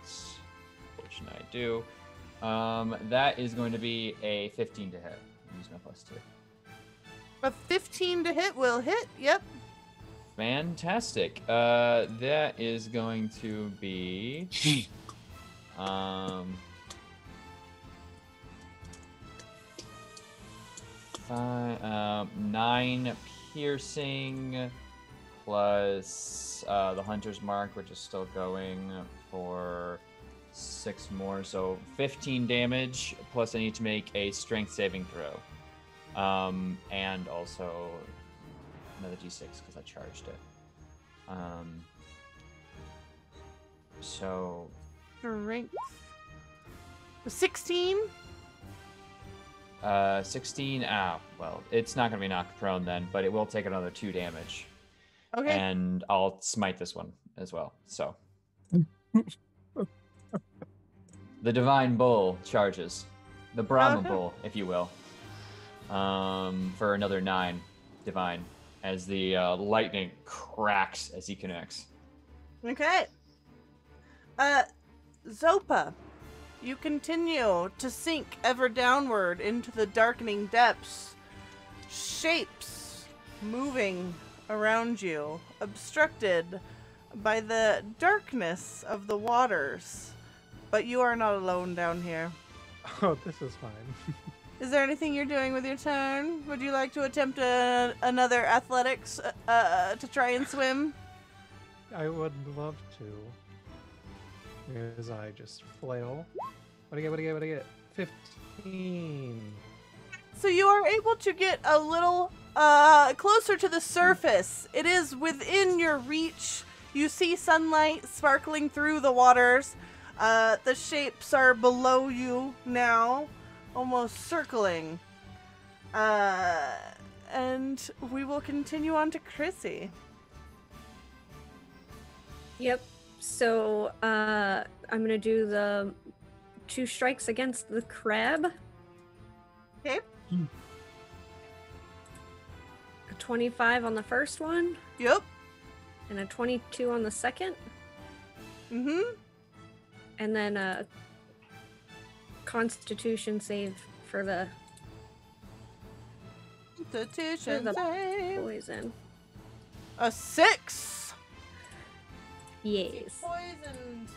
which I do. That is going to be a 15 to hit. Use my +2. A 15 to hit will hit. Yep. Fantastic. That is going to be 9 piercing plus the hunter's mark, which is still going for 6 more, so 15 damage. Plus, I need to make a strength saving throw, and also another d6 because I charged it. So Strength. 16. 16. Well, it's not going to be knocked prone then, but it will take another 2 damage. Okay. And I'll smite this one as well. So the divine bull charges, the Brahma Okay. bull, if you will, for another 9 divine, as the lightning cracks as he connects. Okay. Zopa, you continue to sink ever downward into the darkening depths. Shapes moving around you, obstructed by the darkness of the waters. But you are not alone down here. Oh, this is fine. Is there anything you're doing with your turn? Would you like to attempt another athletics to try and swim? I would love to. As I just flail. What do I get? 15. So you are able to get a little closer to the surface. It is within your reach. You see sunlight sparkling through the waters. The shapes are below you now, almost circling. And we will continue on to Chrissy. Yep. So I'm gonna do the 2 strikes against the crab. Okay. A 25 on the first one, Yep. And a 22 on the second. Mm-hmm. And then a Constitution save for the Constitution the save. poison. A 6. Yes. Poisoned.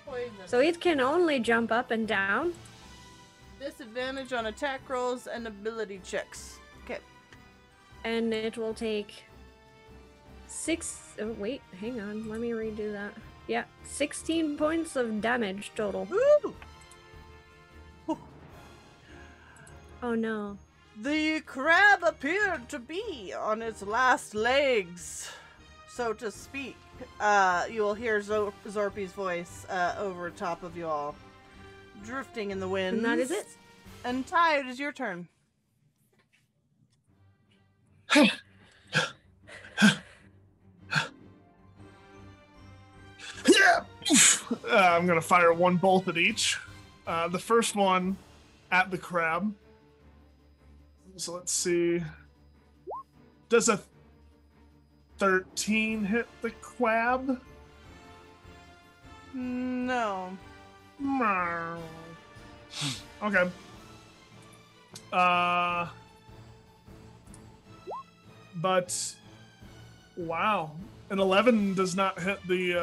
Poison. So it can only jump up and down. Disadvantage on attack rolls and ability checks. Okay. And it will take 6. Oh, wait, hang on. Let me redo that. Yeah, 16 points of damage total. Woo! Oh no. The crab appeared to be on its last legs, so to speak. You will hear Zorpy's voice over top of you all, drifting in the wind. And that is it. And Ty, it is your turn. Yeah. I'm gonna fire one bolt at each. The first one at the crab. So let's see. Does a 13 hit the crab? No. Okay. But wow, an 11 does not hit the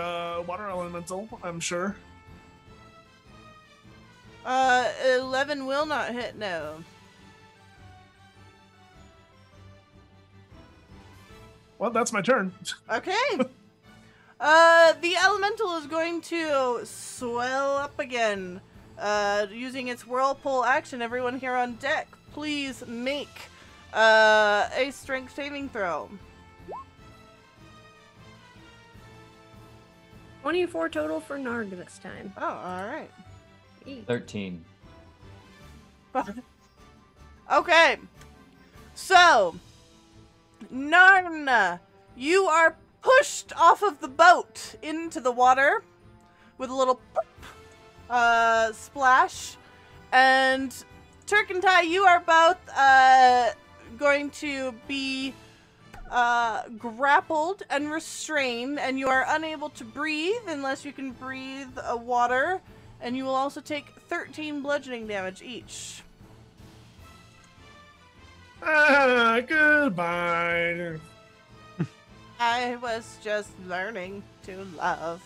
water elemental, I'm sure. 11 will not hit, no. Well, that's my turn. Okay. The elemental is going to swell up again. Using its whirlpool action, everyone here on deck, please make a strength saving throw. 24 total for Narg this time. Oh, alright. 13. Okay. So, Narn, you are pushed off of the boat into the water with a little splash. And Turkentai, you are both going to be grappled and restrained, and you are unable to breathe unless you can breathe water. And you will also take 13 bludgeoning damage each. Goodbye. I was just learning to love.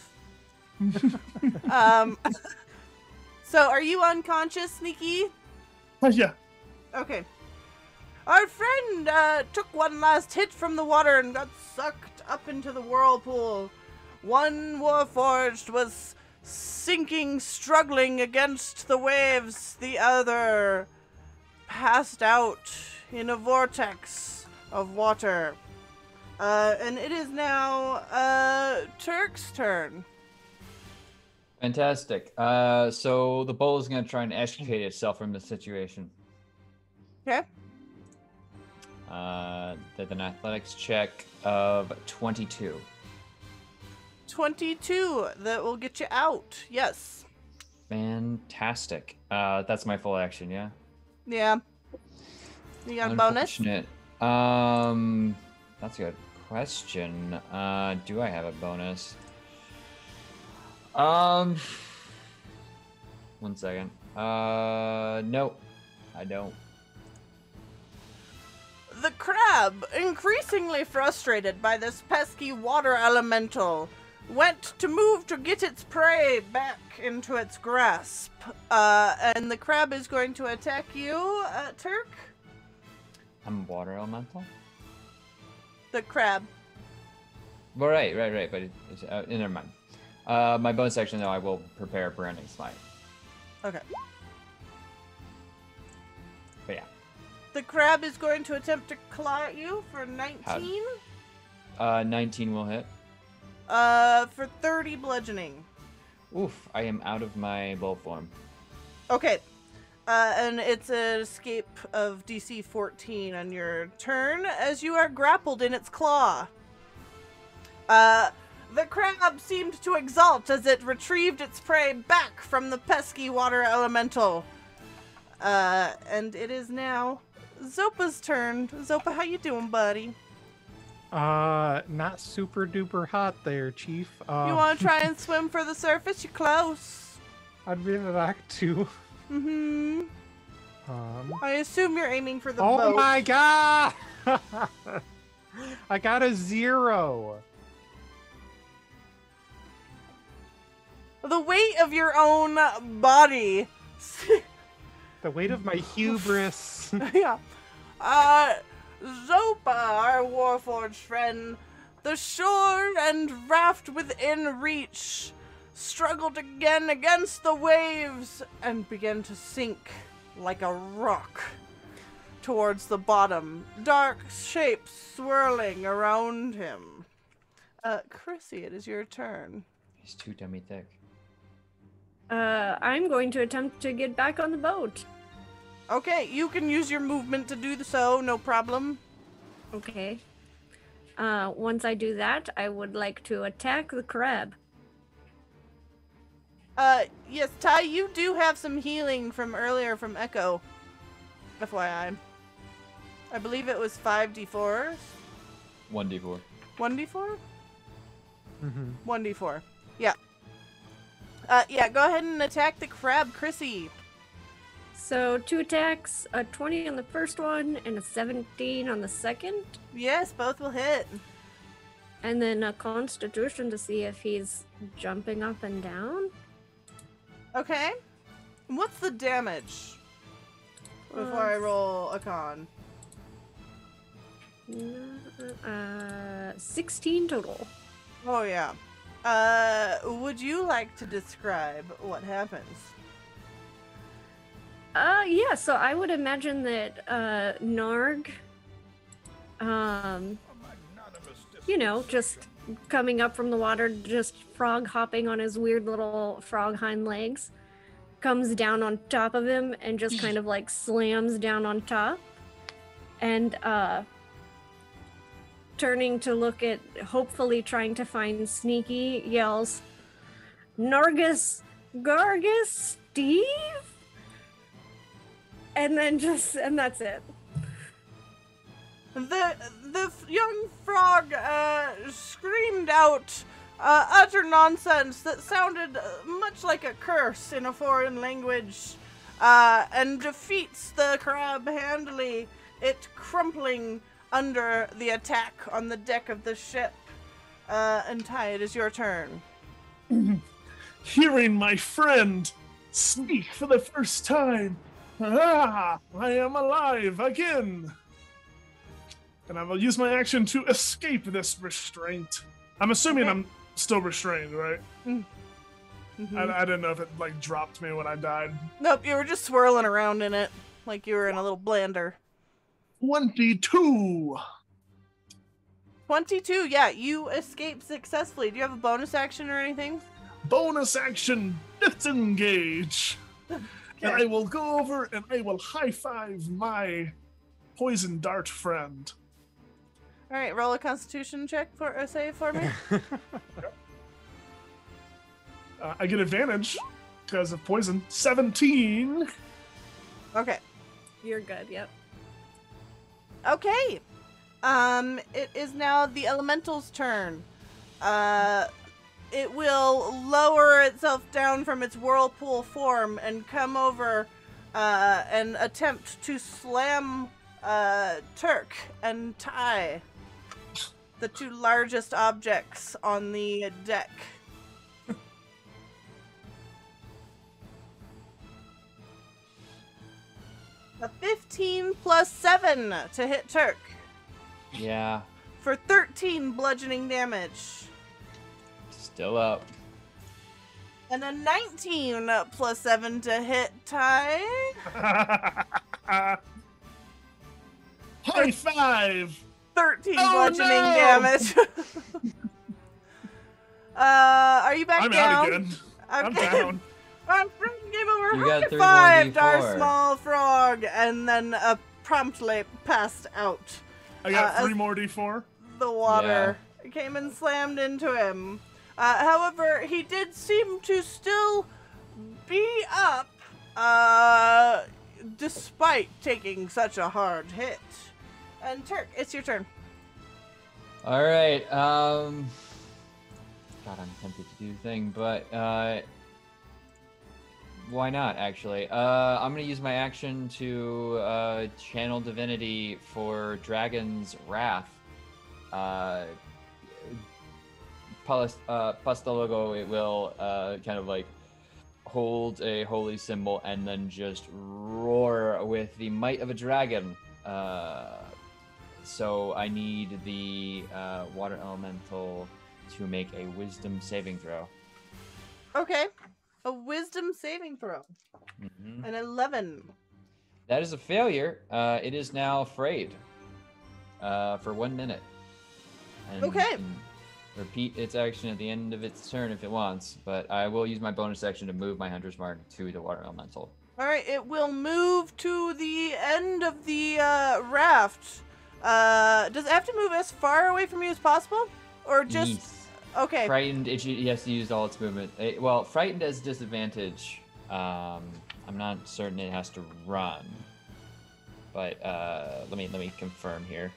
So are you unconscious, Sneaky? Yeah. Okay. Our friend took one last hit from the water and got sucked up into the whirlpool. One Warforged was sinking, struggling against the waves. The other passed out in a vortex of water. And it is now Turk's turn. Fantastic. So the bull is going to try and extricate itself from the situation. Okay. Did an athletics check of 22. 22. That will get you out. Yes. Fantastic. That's my full action, yeah? Yeah. You got a bonus? Unfortunate. That's a good question. Do I have a bonus? 1 second. No, I don't. The crab, increasingly frustrated by this pesky water elemental, went to move to get its prey back into its grasp. And the crab is going to attack you, Turk? I'm a water elemental? The crab. Well, right, but it's, never mind. My bonus action, though, I will prepare Branding Smite. Okay. But yeah. The crab is going to attempt to claw at you for 19. 19 will hit. For 30 bludgeoning. Oof, I am out of my bull form. Okay. And it's an escape of DC 14 on your turn as you are grappled in its claw. The crab seemed to exult as it retrieved its prey back from the pesky water elemental. And it is now Zopa's turn. Zopa, how you doing, buddy? Not super duper hot there, Chief. You want to try and swim for the surface? You're close. I'd really like to. Mm-hmm. I assume you're aiming for the Oh boat. my god! I got a 0. The weight of your own body. The weight of my hubris. Yeah. Zopa, our warforged friend, the shore and raft within reach, struggled again against the waves and began to sink like a rock towards the bottom, dark shapes swirling around him. Chrissy, it is your turn. He's too dummy thick. I'm going to attempt to get back on the boat. Okay, you can use your movement to do so, no problem. Okay. Once I do that, I would like to attack the crab. Yes, Ty, you do have some healing from earlier from Echo. FYI. I believe it was 5d4s. 1d4. 1d4? Mm-hmm. 1d4. Yeah. Yeah, go ahead and attack the crab, Chrissy. So 2 attacks, a 20 on the first one and a 17 on the second. Yes, both will hit. And then a constitution to see if he's jumping up and down. Okay. What's the damage? Before I roll a con. 16 total. Oh, yeah. Would you like to describe what happens? Yeah, so I would imagine that, Narg, you know, just coming up from the water, just frog hopping on his weird little frog hind legs, comes down on top of him and just kind of like slams down on top, and, turning to look at, hopefully trying to find Sneaky, yells, "Nargus Gargus Steve?" And then and that's it. The young frog screamed out utter nonsense that sounded much like a curse in a foreign language, and defeats the crab handily, it crumpling under the attack on the deck of the ship. And Ty, it is your turn. Hearing my friend speak for the first time. I am alive again. And I will use my action to escape this restraint. I'm assuming Okay. I'm still restrained, right? Mhm. I didn't know if it like dropped me when I died. Nope, you were just swirling around in it like you were in a little blender. 22. 22, yeah, you escaped successfully. Do you have a bonus action or anything? Bonus action, disengage. And I will go over and I will high five my poison dart friend. All right, roll a Constitution check for a save for me. I get advantage because of poison. 17. Okay. You're good, yep. Okay. It is now the elemental's turn. It will lower itself down from its whirlpool form and come over and attempt to slam Turk and Ty, the two largest objects on the deck. A 15 plus 7 to hit Turk Yeah, for 13 bludgeoning damage. still up. And a 19 plus 7 to hit Ty. High five. 13 Oh, bludgeoning no! damage. Are you back I'm down? out again. I'm down. Game over. You got High 3 more five, our D4. small frog, and then promptly passed out. I got as 3 more D4. The water came and slammed into him. However, he did seem to still be up, despite taking such a hard hit. And Turk, it's your turn. All right. God, I'm tempted to do the thing, but why not? Actually, I'm gonna use my action to channel divinity for Dragon's Wrath. Pastologo, it will kind of like hold a holy symbol and then just roar with the might of a dragon. So I need the water elemental to make a wisdom saving throw. Okay. A wisdom saving throw. Mm-hmm. An 11. That is a failure. It is now frayed for 1 minute. And Okay. can repeat its action at the end of its turn if it wants, but I will use my bonus action to move my Hunter's Mark to the water elemental. All right, it will move to the end of the raft. Does it have to move as far away from you as possible? Or just... Yes. Okay. Frightened, it has to use all its movement. Well, frightened has disadvantage. I'm not certain it has to run. But let me confirm here,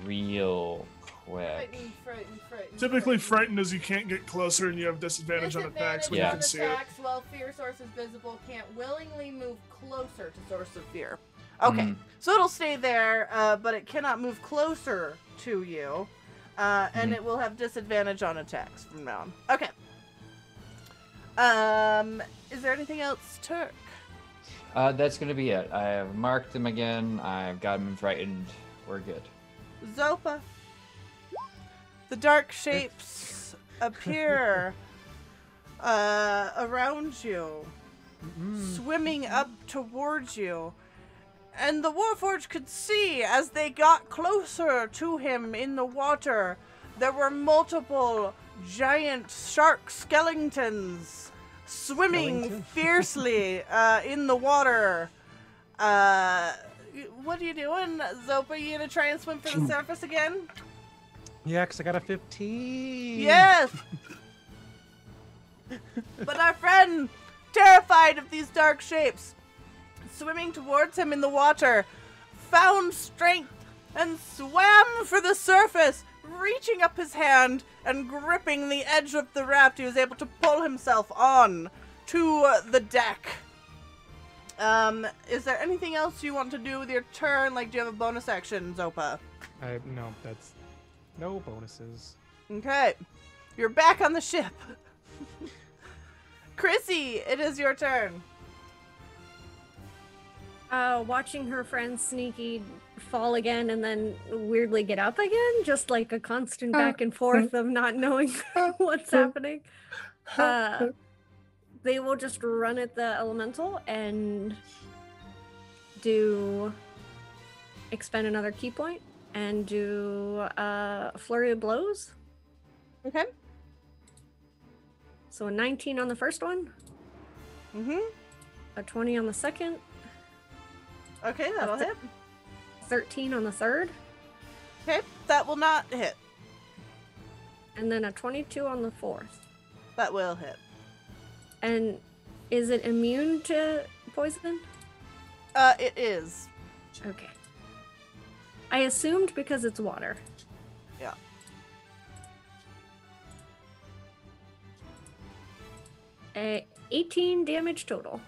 real quick. Frightened. Typically, frightened is you can't get closer and you have disadvantage on attacks when you can see it. attacks while fear source is visible can't willingly move closer to source of fear. Okay, so it'll stay there, but it cannot move closer to you, and it will have disadvantage on attacks from now on. Okay. Is there anything else, Turk? That's gonna be it. I have marked him again. I've got him frightened. We're good. Zopa. The dark shapes appear around you, swimming up towards you. And the Warforged could see as they got closer to him in the water, there were multiple giant shark skeletons swimming fiercely in the water. What are you doing, Zopa? You gonna try and swim for the surface again? Yeah, 'cause I got a 15. Yes! But our friend, terrified of these dark shapes, swimming towards him in the water, found strength and swam for the surface, reaching up his hand and gripping the edge of the raft. He was able to pull himself on to the deck. Is there anything else you want to do with your turn? Like, do you have a bonus action, Zopa? No, that's no bonuses. Okay. You're back on the ship. Chrissy, it is your turn. Watching her friend Sneaky fall again and then weirdly get up again, just like a constant back and forth of not knowing what's happening. They will just run at the elemental and expend another key point and do a flurry of blows. Okay. So a 19 on the first one, a 20 on the second, Okay, that'll hit. 13 on the third, Okay, that will not hit. and then a 22 on the fourth. That will hit. And is it immune to poison? It is. Okay. I assumed because it's water. Yeah. Uh, 18 damage total.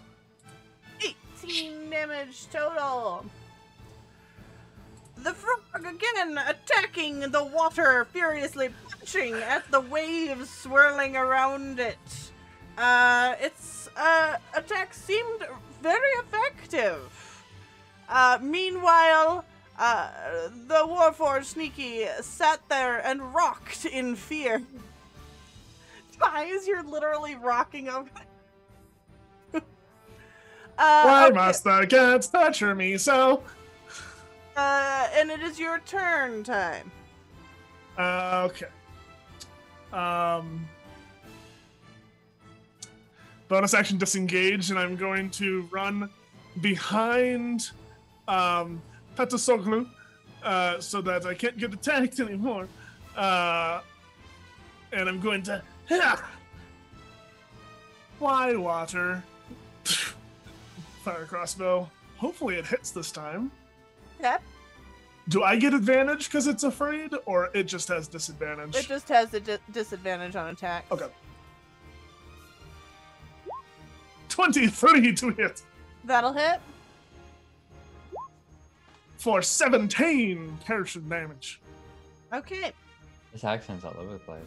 18 damage total. The frog again attacking the water, furiously punching at the waves swirling around it. Its attack seemed very effective. Meanwhile, the Warforged Sneaky sat there and rocked in fear. Guys, you're literally rocking over. Why okay. must the cats torture me so? And it is your turn time. Okay. Bonus action disengage, and I'm going to run behind Petasoglu so that I can't get attacked anymore. And I'm going to fly water. Fire crossbow. Hopefully it hits this time. Yep. Do I get advantage because it's afraid, or it just has disadvantage? It just has a disadvantage on attack. Okay. 23 to hit That'll hit. for 17 piercing damage. Okay. His accent's all over the place.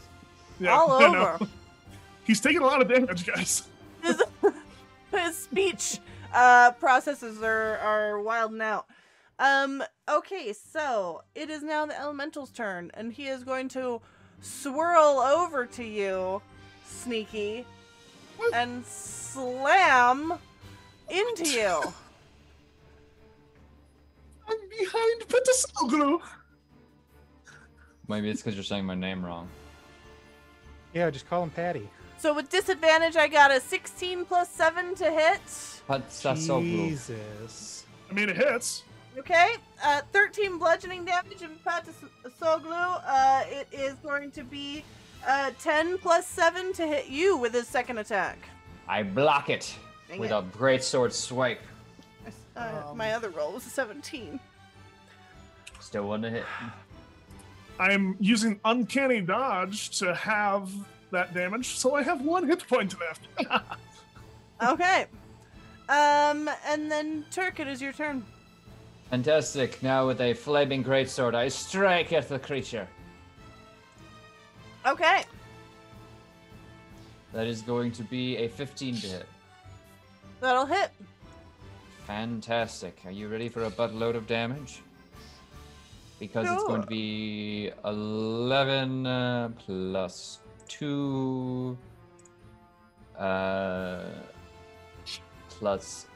Yeah, All I know. over. He's taking a lot of damage, guys. His speech processes are wilding out. Okay, so it is now the elemental's turn, and he is going to swirl over to you, Sneaky, and slam into you. I'm behind Petasoglu. Maybe it's because you're saying my name wrong. Yeah, just call him Patty. So with disadvantage, I got a 16 plus 7 to hit. Patsasoglu. Jesus. I mean, it hits. Okay, 13 bludgeoning damage and Patasoglu. It is going to be 10 plus 7 to hit you with his second attack. I block it Dang with it. a greatsword swipe. My other roll was a 17. Still one to hit. I'm using Uncanny Dodge to have that damage, so I have 1 hit point left. Okay. And then Turk, it is your turn. Fantastic. Now with a flaming greatsword, I strike at the creature. Okay. That is going to be a 15 to hit. That'll hit. Fantastic. Are you ready for a buttload of damage? Because it's going to Sure. be 11 plus 2 plus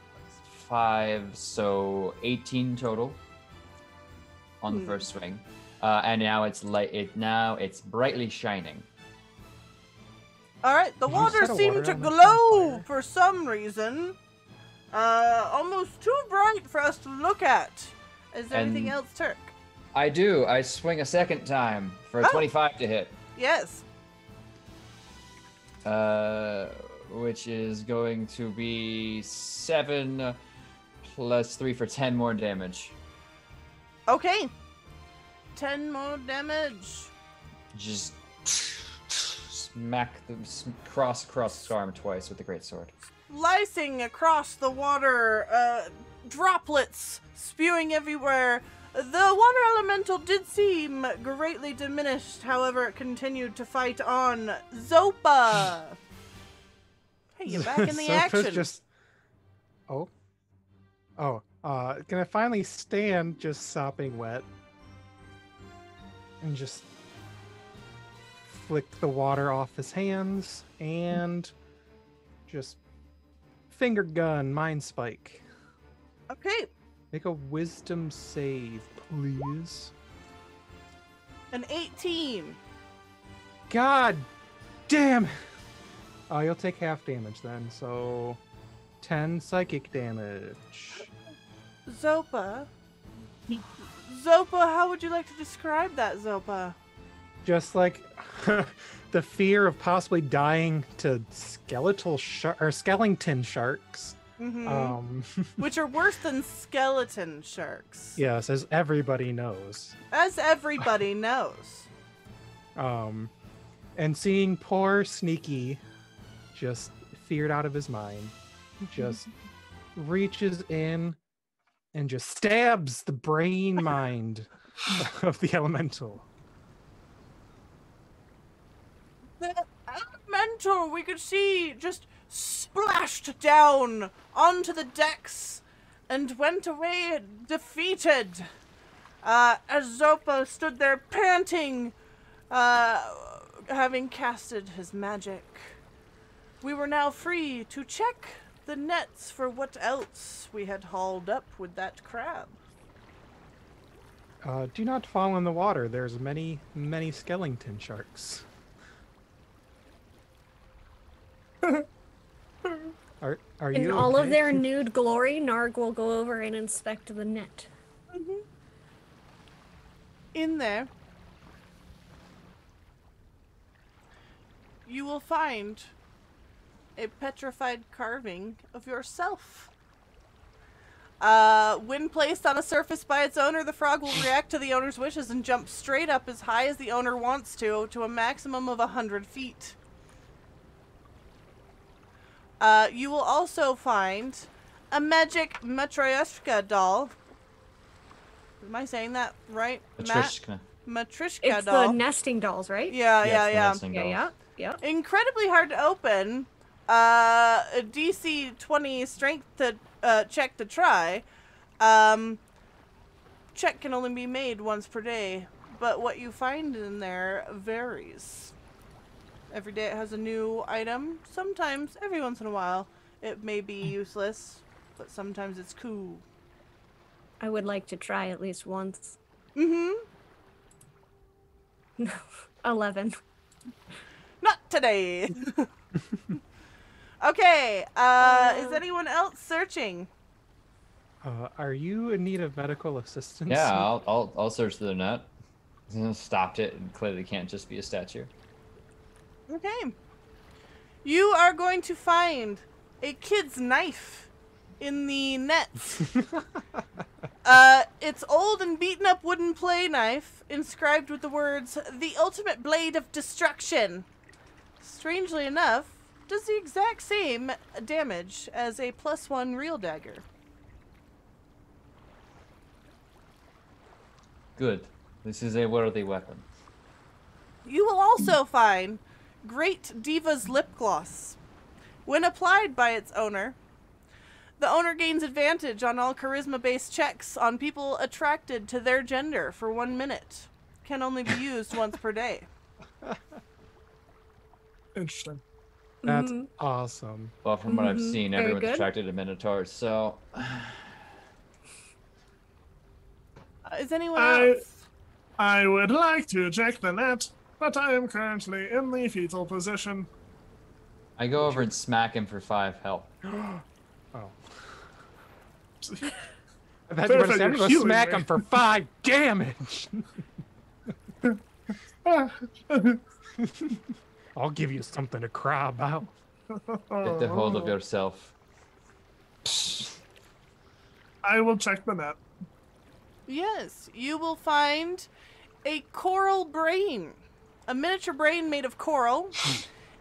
5, so 18 total on the first swing. And now it's it's brightly shining. Alright, the Did you water set a seemed water to element on glow fire? for some reason. Almost too bright for us to look at. Is there anything And- else, Turk? I do. I swing a second time for a Oh. 25 to hit. Yes. Which is going to be 7 plus 3 for 10 more damage. Okay. 10 more damage. Just smack the cross arm twice with the greatsword. Slicing across the water, droplets spewing everywhere. The water elemental did seem greatly diminished, however, it continued to fight on. Zopa! Hey, you're back in the Sofa's action. just. Can I finally stand just sopping wet and just flick the water off his hands and just finger gun mind spike. Okay, Make a wisdom save, please. an 18. God damn! Oh, you'll take half damage then, so 10 psychic damage. Zopa? Zopa, how would you like to describe that, Zopa? Just like the fear of possibly dying to skeletal skeleton sharks. Mm-hmm. Which are worse than skeleton sharks. Yes, as everybody knows. As everybody knows. And seeing poor Sneaky just feared out of his mind, just reaches in and just stabs the brain mind of the elemental. The elemental we could see just splashed down onto the decks and went away defeated. As Zopa stood there panting, having casted his magic. We were now free to check the nets for what else we had hauled up with that crab. Do not fall in the water. There's many, many skeleton sharks. Are you In all of okay? their nude glory, Narg will go over and inspect the net. In there, you will find a petrified carving of yourself. When placed on a surface by its owner, the frog will react to the owner's wishes and jump straight up as high as the owner wants to a maximum of 100 feet. You will also find a magic Matryoshka doll. Am I saying that right? Matryoshka. Matryoshka It's doll. the nesting dolls, right? Yeah. Yeah. Incredibly hard to open. A DC 20 strength to check to try. Check can only be made once per day, but what you find in there varies. Every day it has a new item. Sometimes, every once in a while, it may be useless, but sometimes it's cool. I would like to try at least once. 11. Not today. Okay, is anyone else searching? Are you in need of medical assistance? Yeah, I'll search the net. Stopped it and clearly can't just be a statue. Okay. You are going to find a kid's knife in the nets. It's old and beaten up wooden play knife inscribed with the words, "The ultimate blade of destruction." Strangely enough, does the exact same damage as a +1 real dagger. Good. This is a worthy weapon. You will also find Great Diva's lip gloss. When applied by its owner, the owner gains advantage on all charisma-based checks on people attracted to their gender for 1 minute. Can only be used once per day. Interesting. That's awesome. Well, from what I've seen, Very everyone's good. attracted to minotaurs, so... Is anyone else? I would like to check the net, but I am currently in the fetal position. I go over and smack him for 5 health. Oh. I thought you were Fair going to enough, say, I'm you're going to healing smack me. him for 5 damage. I'll give you something to cry about. Get the hold of yourself. I will check the net. Yes, you will find a coral brain. A miniature brain made of coral.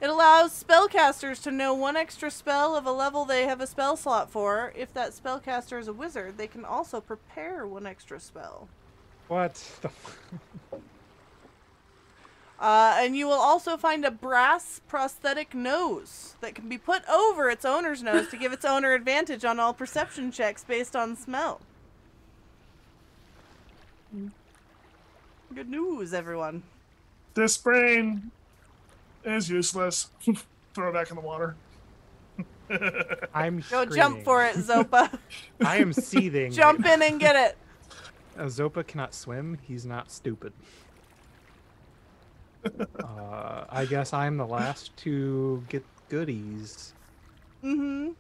It allows spellcasters to know 1 extra spell of a level they have a spell slot for. If that spellcaster is a wizard, they can also prepare 1 extra spell. What the And you will also find a brass prosthetic nose that can be put over its owner's nose to give its owner advantage on all perception checks based on smell. Good news, everyone. This brain is useless. Throw it back in the water. I'm Go screaming. jump for it, Zopa. I am seething. Jump in and get it. Zopa cannot swim. He's not stupid. I guess I'm the last to get goodies. Mm-hmm.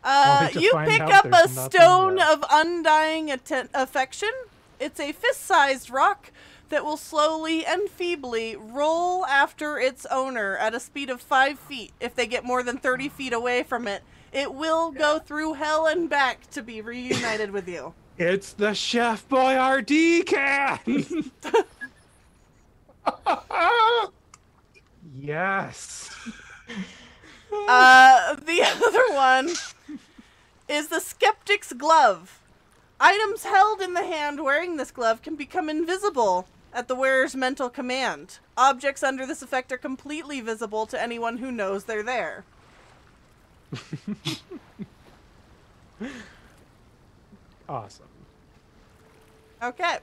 Only to You find pick out up a there's nothing stone left. of undying affection. It's a fist-sized rock that will slowly and feebly roll after its owner at a speed of 5 feet. If they get more than 30 feet away from it, it will go through hell and back to be reunited with you. It's the Chef Boyardee can! Yes. The other one is the Skeptic's Glove. Items held in the hand wearing this glove can become invisible at the wearer's mental command. Objects under this effect are completely visible to anyone who knows they're there. Awesome. Okay.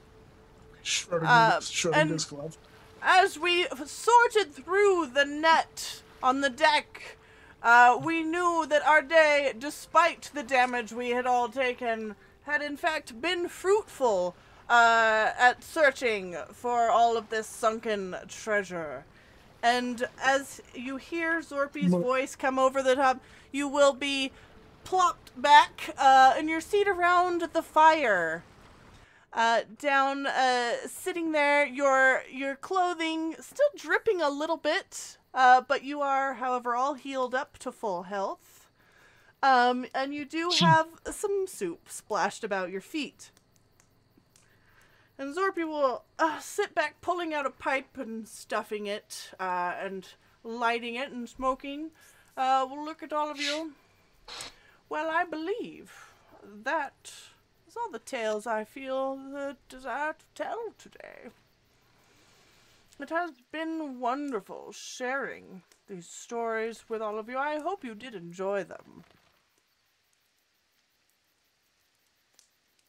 Schrodinger's glove. As we sorted through the net on the deck, we knew that our day, despite the damage we had all taken, had in fact been fruitful at searching for all of this sunken treasure. And as you hear Zorpy's voice come over the top, you will be plopped back in your seat around the fire. Down, sitting there, your clothing still dripping a little bit, but you are, however, all healed up to full health. And you do have some soup splashed about your feet. And Zorpy will sit back, pulling out a pipe and stuffing it, and lighting it and smoking. Will look at all of you. Well, I believe that is all the tales I feel the desire to tell today. It has been wonderful sharing these stories with all of you. I hope you did enjoy them.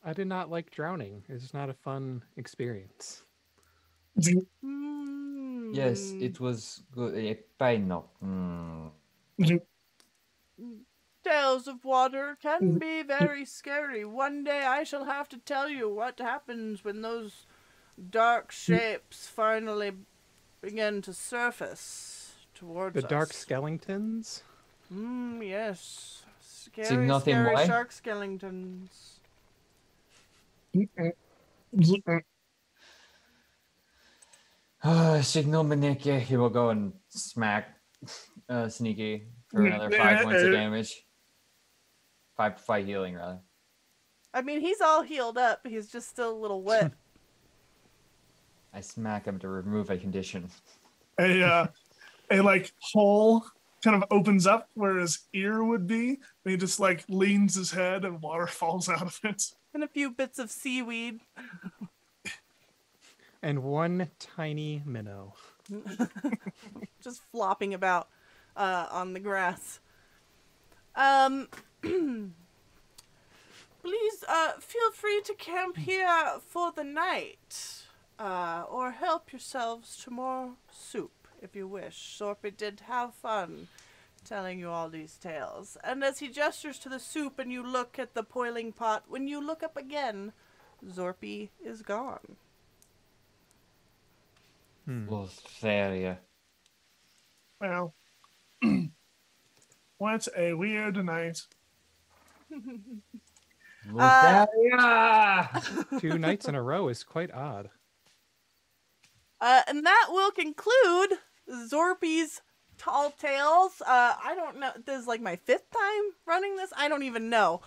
I did not like drowning. It's not a fun experience. Yes, Mm. it was good. Paino. Tales of water can be very scary. One day I shall have to tell you what happens when those dark shapes finally begin to surface towards us. The dark skeletons? Yes. Scary, Signothing scary why? shark skeletons. Signomenike, he will go and smack Sneaky for another 5 points of damage. 5 healing, rather. I mean, he's all healed up. He's just still a little wet. I smack him to remove a condition. A like hole kind of opens up where his ear would be, and he just like leans his head and water falls out of it. And a few bits of seaweed. And one tiny minnow. Just flopping about on the grass. Please feel free to camp here for the night. Or help yourselves to more soup if you wish. Zorpy did have fun telling you all these tales. And as he gestures to the soup and you look at the boiling pot, when you look up again, Zorpy is gone. Lotharia. Well, what a weird night. Lotharia! 2 nights in a row is quite odd. And that will conclude Zorpy's Tall Tales. I don't know. This is like my 5th time running this. I don't even know.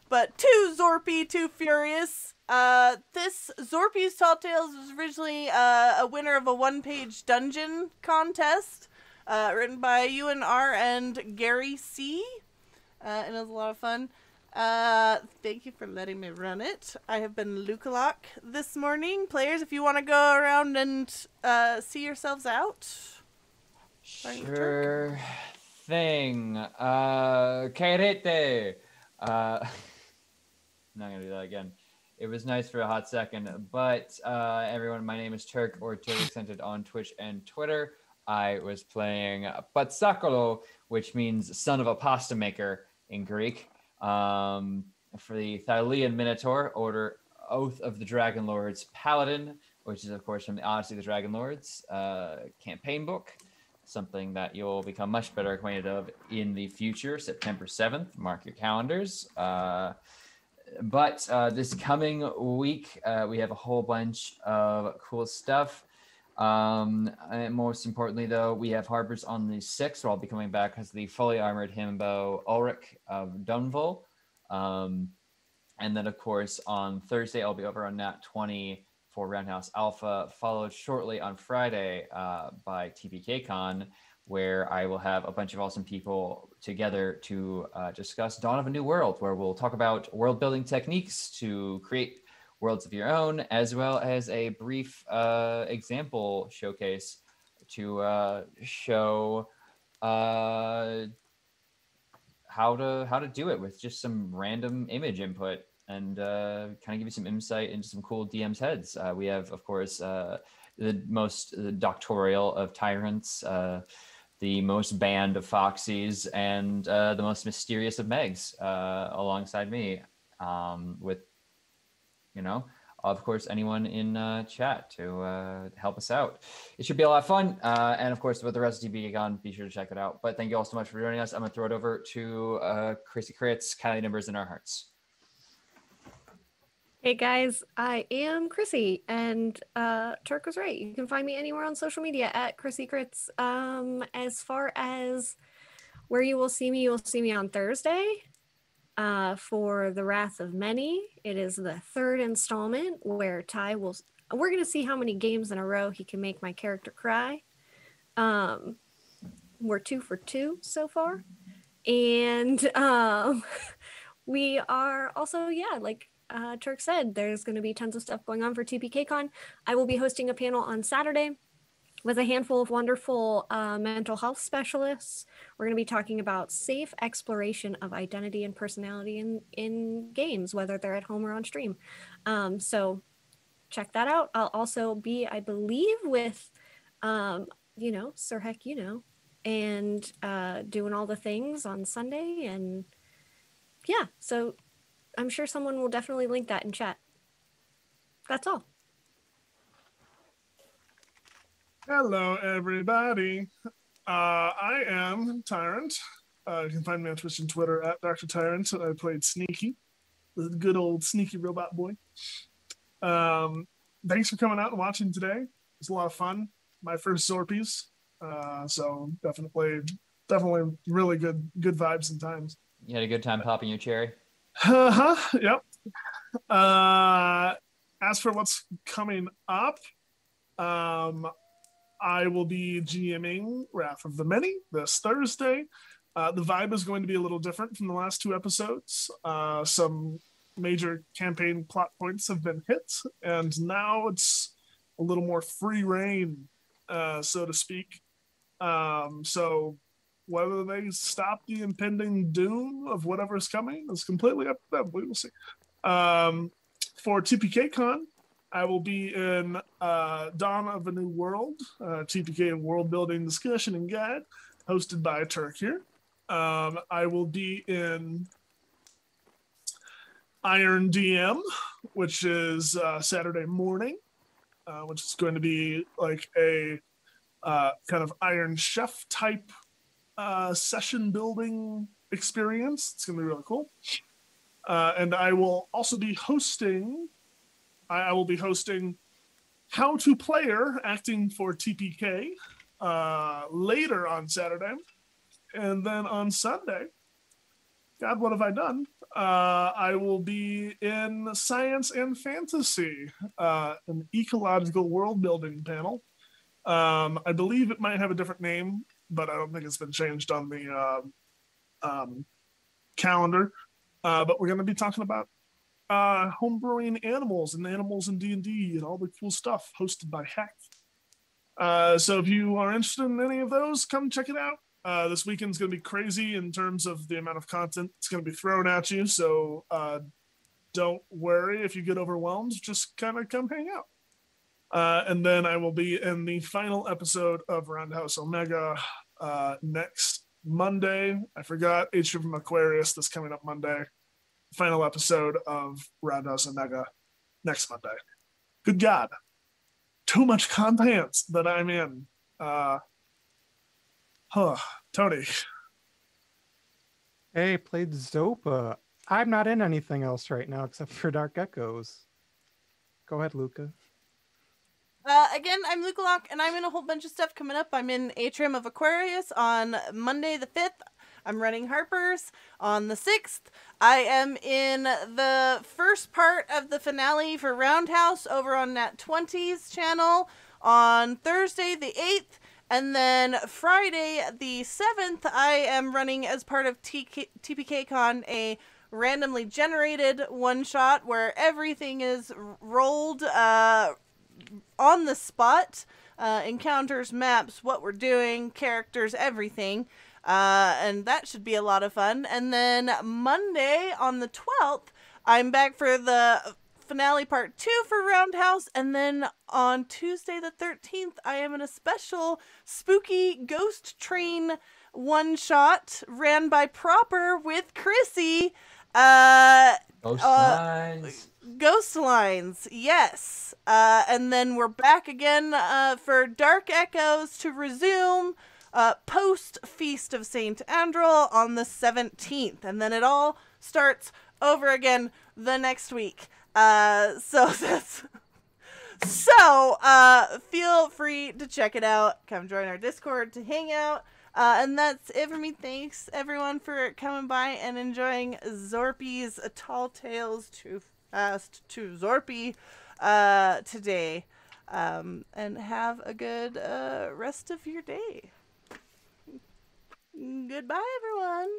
But 2 Zorpy, 2 Furious. This Zorpy's Tall Tales was originally a winner of a 1-page dungeon contest written by Euan R and Garry C. And it was a lot of fun. Thank you for letting me run it. I have been Lukalak this morning. Players, if you want to go around and see yourselves out. Sure thing. Kairete. I'm not going to do that again. It was nice for a hot second, but everyone, my name is Turk, or Turk Accented on Twitch and Twitter. I was playing Patsakolo, which means son of a pasta maker in Greek. For the Thylian Minotaur, Order Oath of the Dragon Lords Paladin, which is, of course, from the Odyssey of the Dragon Lords campaign book, something that you'll become much better acquainted of in the future, September 7th. Mark your calendars. But this coming week, we have a whole bunch of cool stuff. And most importantly, though, we have Harbors on the 6th, where I'll be coming back as the fully armored himbo Ulrich of Dunval. And then, of course, on Thursday, I'll be over on Nat 20 for Roundhouse Alpha, followed shortly on Friday by TPKCon, where I will have a bunch of awesome people together to discuss Dawn of a New World, where we'll talk about world building techniques to create worlds of your own, as well as a brief example showcase to show how to do it with just some random image input, and kind of give you some insight into some cool DM's heads. We have, of course, the most doctorial of tyrants, the most banned of foxies, and the most mysterious of Megs alongside me, with, of course, anyone in chat to help us out. It should be a lot of fun. And of course, with the rest of TBCon, be sure to check it out. But thank you all so much for joining us. I'm going to throw it over to Chrissy Crits, Kylie Numbers in Our Hearts. Hey guys, I am Chrissy, and Turk was right. You can find me anywhere on social media at Chrissy Crits. As far as where you will see me on Thursday. for The Wrath of Many. It is the third installment where Ty will. We're gonna see how many games in a row he can make my character cry. We're 2 for 2 so far, and we are also, yeah, like Turk said, there's going to be tons of stuff going on for TPKCon. I will be hosting a panel on Saturday with a handful of wonderful mental health specialists. We're going to be talking about safe exploration of identity and personality in games, whether they're at home or on stream. So check that out. I'll also be, I believe, with, Sir Heck, and doing all the things on Sunday. And yeah, so I'm sure someone will definitely link that in chat. That's all. Hello, everybody. I am Tyrant. You can find me on Twitch and Twitter at Dr. Tyrant. I played Sneaky, the good old sneaky robot boy. Thanks for coming out and watching today. It was a lot of fun. My first Zorpies. So definitely really good vibes and times. You had a good time popping your cherry? Yep. As for what's coming up, I will be GMing Wrath of the Many this Thursday. The vibe is going to be a little different from the last 2 episodes. Some major campaign plot points have been hit, and now it's a little more free reign, so to speak. So whether they stop the impending doom of whatever's coming is completely up to them. We will see. For TPKCon, I will be in Dawn of a New World, TPK world building discussion and guide, hosted by Turk here. I will be in Iron DM, which is Saturday morning, which is going to be like a kind of Iron Chef type session building experience. It's going to be really cool. And I will also be hosting. I will be hosting How to Player, acting for TPK, later on Saturday, and then on Sunday. God, what have I done? I will be in Science and Fantasy, an ecological world building panel. I believe it might have a different name, but I don't think it's been changed on the calendar. But we're going to be talking about homebrewing animals and animals in D&D and all the cool stuff, hosted by Hack. So if you are interested in any of those, come check it out. This weekend's going to be crazy in terms of the amount of content it's going to be thrown at you. So don't worry if you get overwhelmed. Just kind of come hang out. And then I will be in the final episode of Roundhouse Omega next Monday. I forgot Atrium from Aquarius this coming up Monday. Final episode of Roundhouse Omega next Monday. Good God. Too much content that I'm in. Tony. Hey, played Zopa. I'm not in anything else right now except for Dark Echoes. Go ahead, Luca. Again, I'm Luca Locke, and I'm in a whole bunch of stuff coming up. I'm in Atrium of Aquarius on Monday the 5th. I'm running Harper's on the 6th. I am in the first part of the finale for Roundhouse over on Nat 20's channel on Thursday the 8th. And then Friday the 7th, I am running as part of TPKCon a randomly generated one-shot where everything is rolled on the spot. Encounters, maps, what we're doing, characters, everything. And that should be a lot of fun. And then Monday on the 12th, I'm back for the finale part 2 for Roundhouse. And then on Tuesday the 13th, I am in a special spooky ghost train one-shot ran by Proper with Chrissy. Ghost lines. Ghost lines, yes. And then we're back again for Dark Echoes to resume post Feast of Saint Andral on the 17th. And then it all starts over again the next week. So feel free to check it out. Come join our Discord to hang out. And that's it for me. Thanks everyone for coming by and enjoying Zorpy's Tall Tales Too Fast to Zorpy today. And have a good rest of your day. Goodbye, everyone.